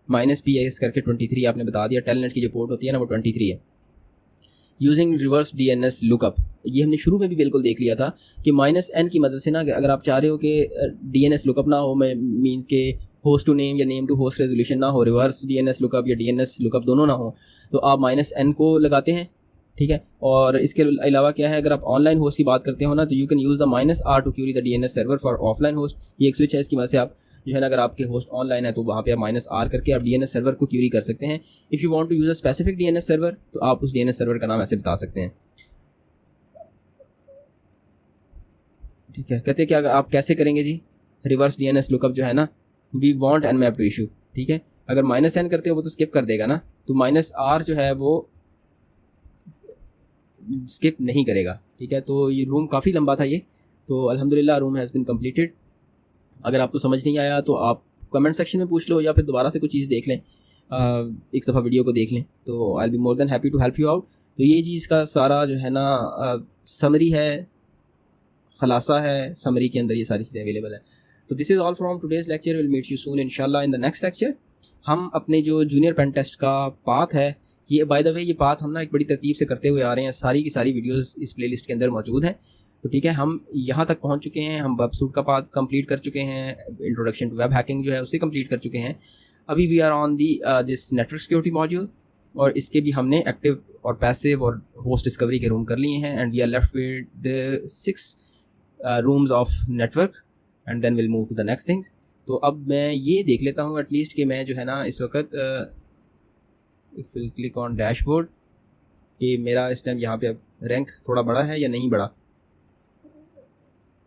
-PS करके 23 आपने बता दिया। टेलनेट की जो पोर्ट होती है ना वो 23 है। यूजिंग रिवर्स DNS लुकअप, ये हमने शुरू में भी बिल्कुल देख लिया था कि -N की मदद से ना, अगर आप चाह रहे हो कि DNS लुकअप ना हो, मीन्स के होस्ट टू नेम या नेम टू होस्ट रेजोल्यूशन ना हो, रिवर्स DNS लुकअप या DNS लुकअप दोनों ना हो, तो आप -N को लगाते हैं, ठीक है। और इसके अलावा क्या है, अगर आप ऑनलाइन होस्ट की बात करते हो ना, तो you can use the -R to query the DNS server for offline host. ये एक स्विच है, इसकी मदद से आप जो है ना, अगर आपके होस्ट ऑनलाइन है तो वहाँ पे आप -R करके आप DNS सर्वर को क्यूरी कर सकते हैं। If you want to use a specific DNS server, तो आप उस DNS सर्वर का नाम ऐसे बता सकते हैं, ठीक है। कहते हैं क्या आप कैसे करेंगे जी, रिवर्स DNS लुकअप जो है ना, we want nmap to issue, ठीक है। अगर -N करते हो वो तो स्किप कर देगा ना, तो -R जो है वो स्किप नहीं करेगा, ठीक है। तो ये रूम काफ़ी लंबा था ये, तो अल्हम्दुलिल्लाह रूम हैज़ बिन कंप्लीटेड। अगर आपको समझ नहीं आया तो आप कमेंट सेक्शन में पूछ लो, या फिर दोबारा से कुछ चीज़ देख लें, एक दफ़ा वीडियो को देख लें, तो I be more than happy to help you out. तो ये चीज़ का सारा जो है ना समरी है, खलासा है, समरी के अंदर ये सारी चीज़ें अवेलेबल है। तो this is all from today's lecture, will meet you soon इंशाल्लाह इन द नेक्स्ट लेक्चर। हम अपने जो जूनियर पेन टेस्ट का पाथ है, ये बाय द वे ये पाथ हम ना एक बड़ी तरतीब से करते हुए आ रहे हैं, सारी की सारी वीडियोस इस प्लेलिस्ट के अंदर मौजूद हैं। तो ठीक है, हम यहाँ तक पहुँच चुके हैं, हम वेब सूट का पाथ कंप्लीट कर चुके हैं, इंट्रोडक्शन टू वेब हैकिंग जो है उसे कंप्लीट कर चुके हैं। अभी we are on the this network security module, और इसके भी हमने एक्टिव और पैसिव और होस्ट डिस्कवरी के रूम कर लिए हैं, and we are left with the 6 rooms of network, and then will move to the next things. तो अब मैं ये देख लेता हूँ एटलीस्ट कि मैं जो है ना इस वक्त, if will click on dashboard, कि मेरा इस टाइम यहाँ पे अब रैंक थोड़ा बड़ा है या नहीं बड़ा।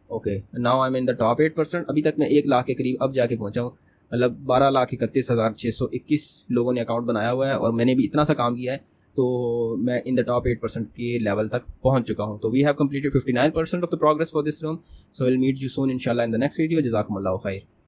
Okay, now I am in the top 8%। अभी तक मैं 1 लाख के करीब अब जाके पहुँचा हूँ, मतलब 12,31,621 लोगों ने अकाउंट बनाया हुआ है और मैंने भी इतना सा काम किया है, तो मैं इन द टॉप 8% के लेवल तक पहुंच चुका हूं। तो we have completed 59% of the progress for this room. So will meet you soon इंशाल्लाह इन द नेक्स्ट वीडियो। जज़ाकुमुल्लाहु खैर।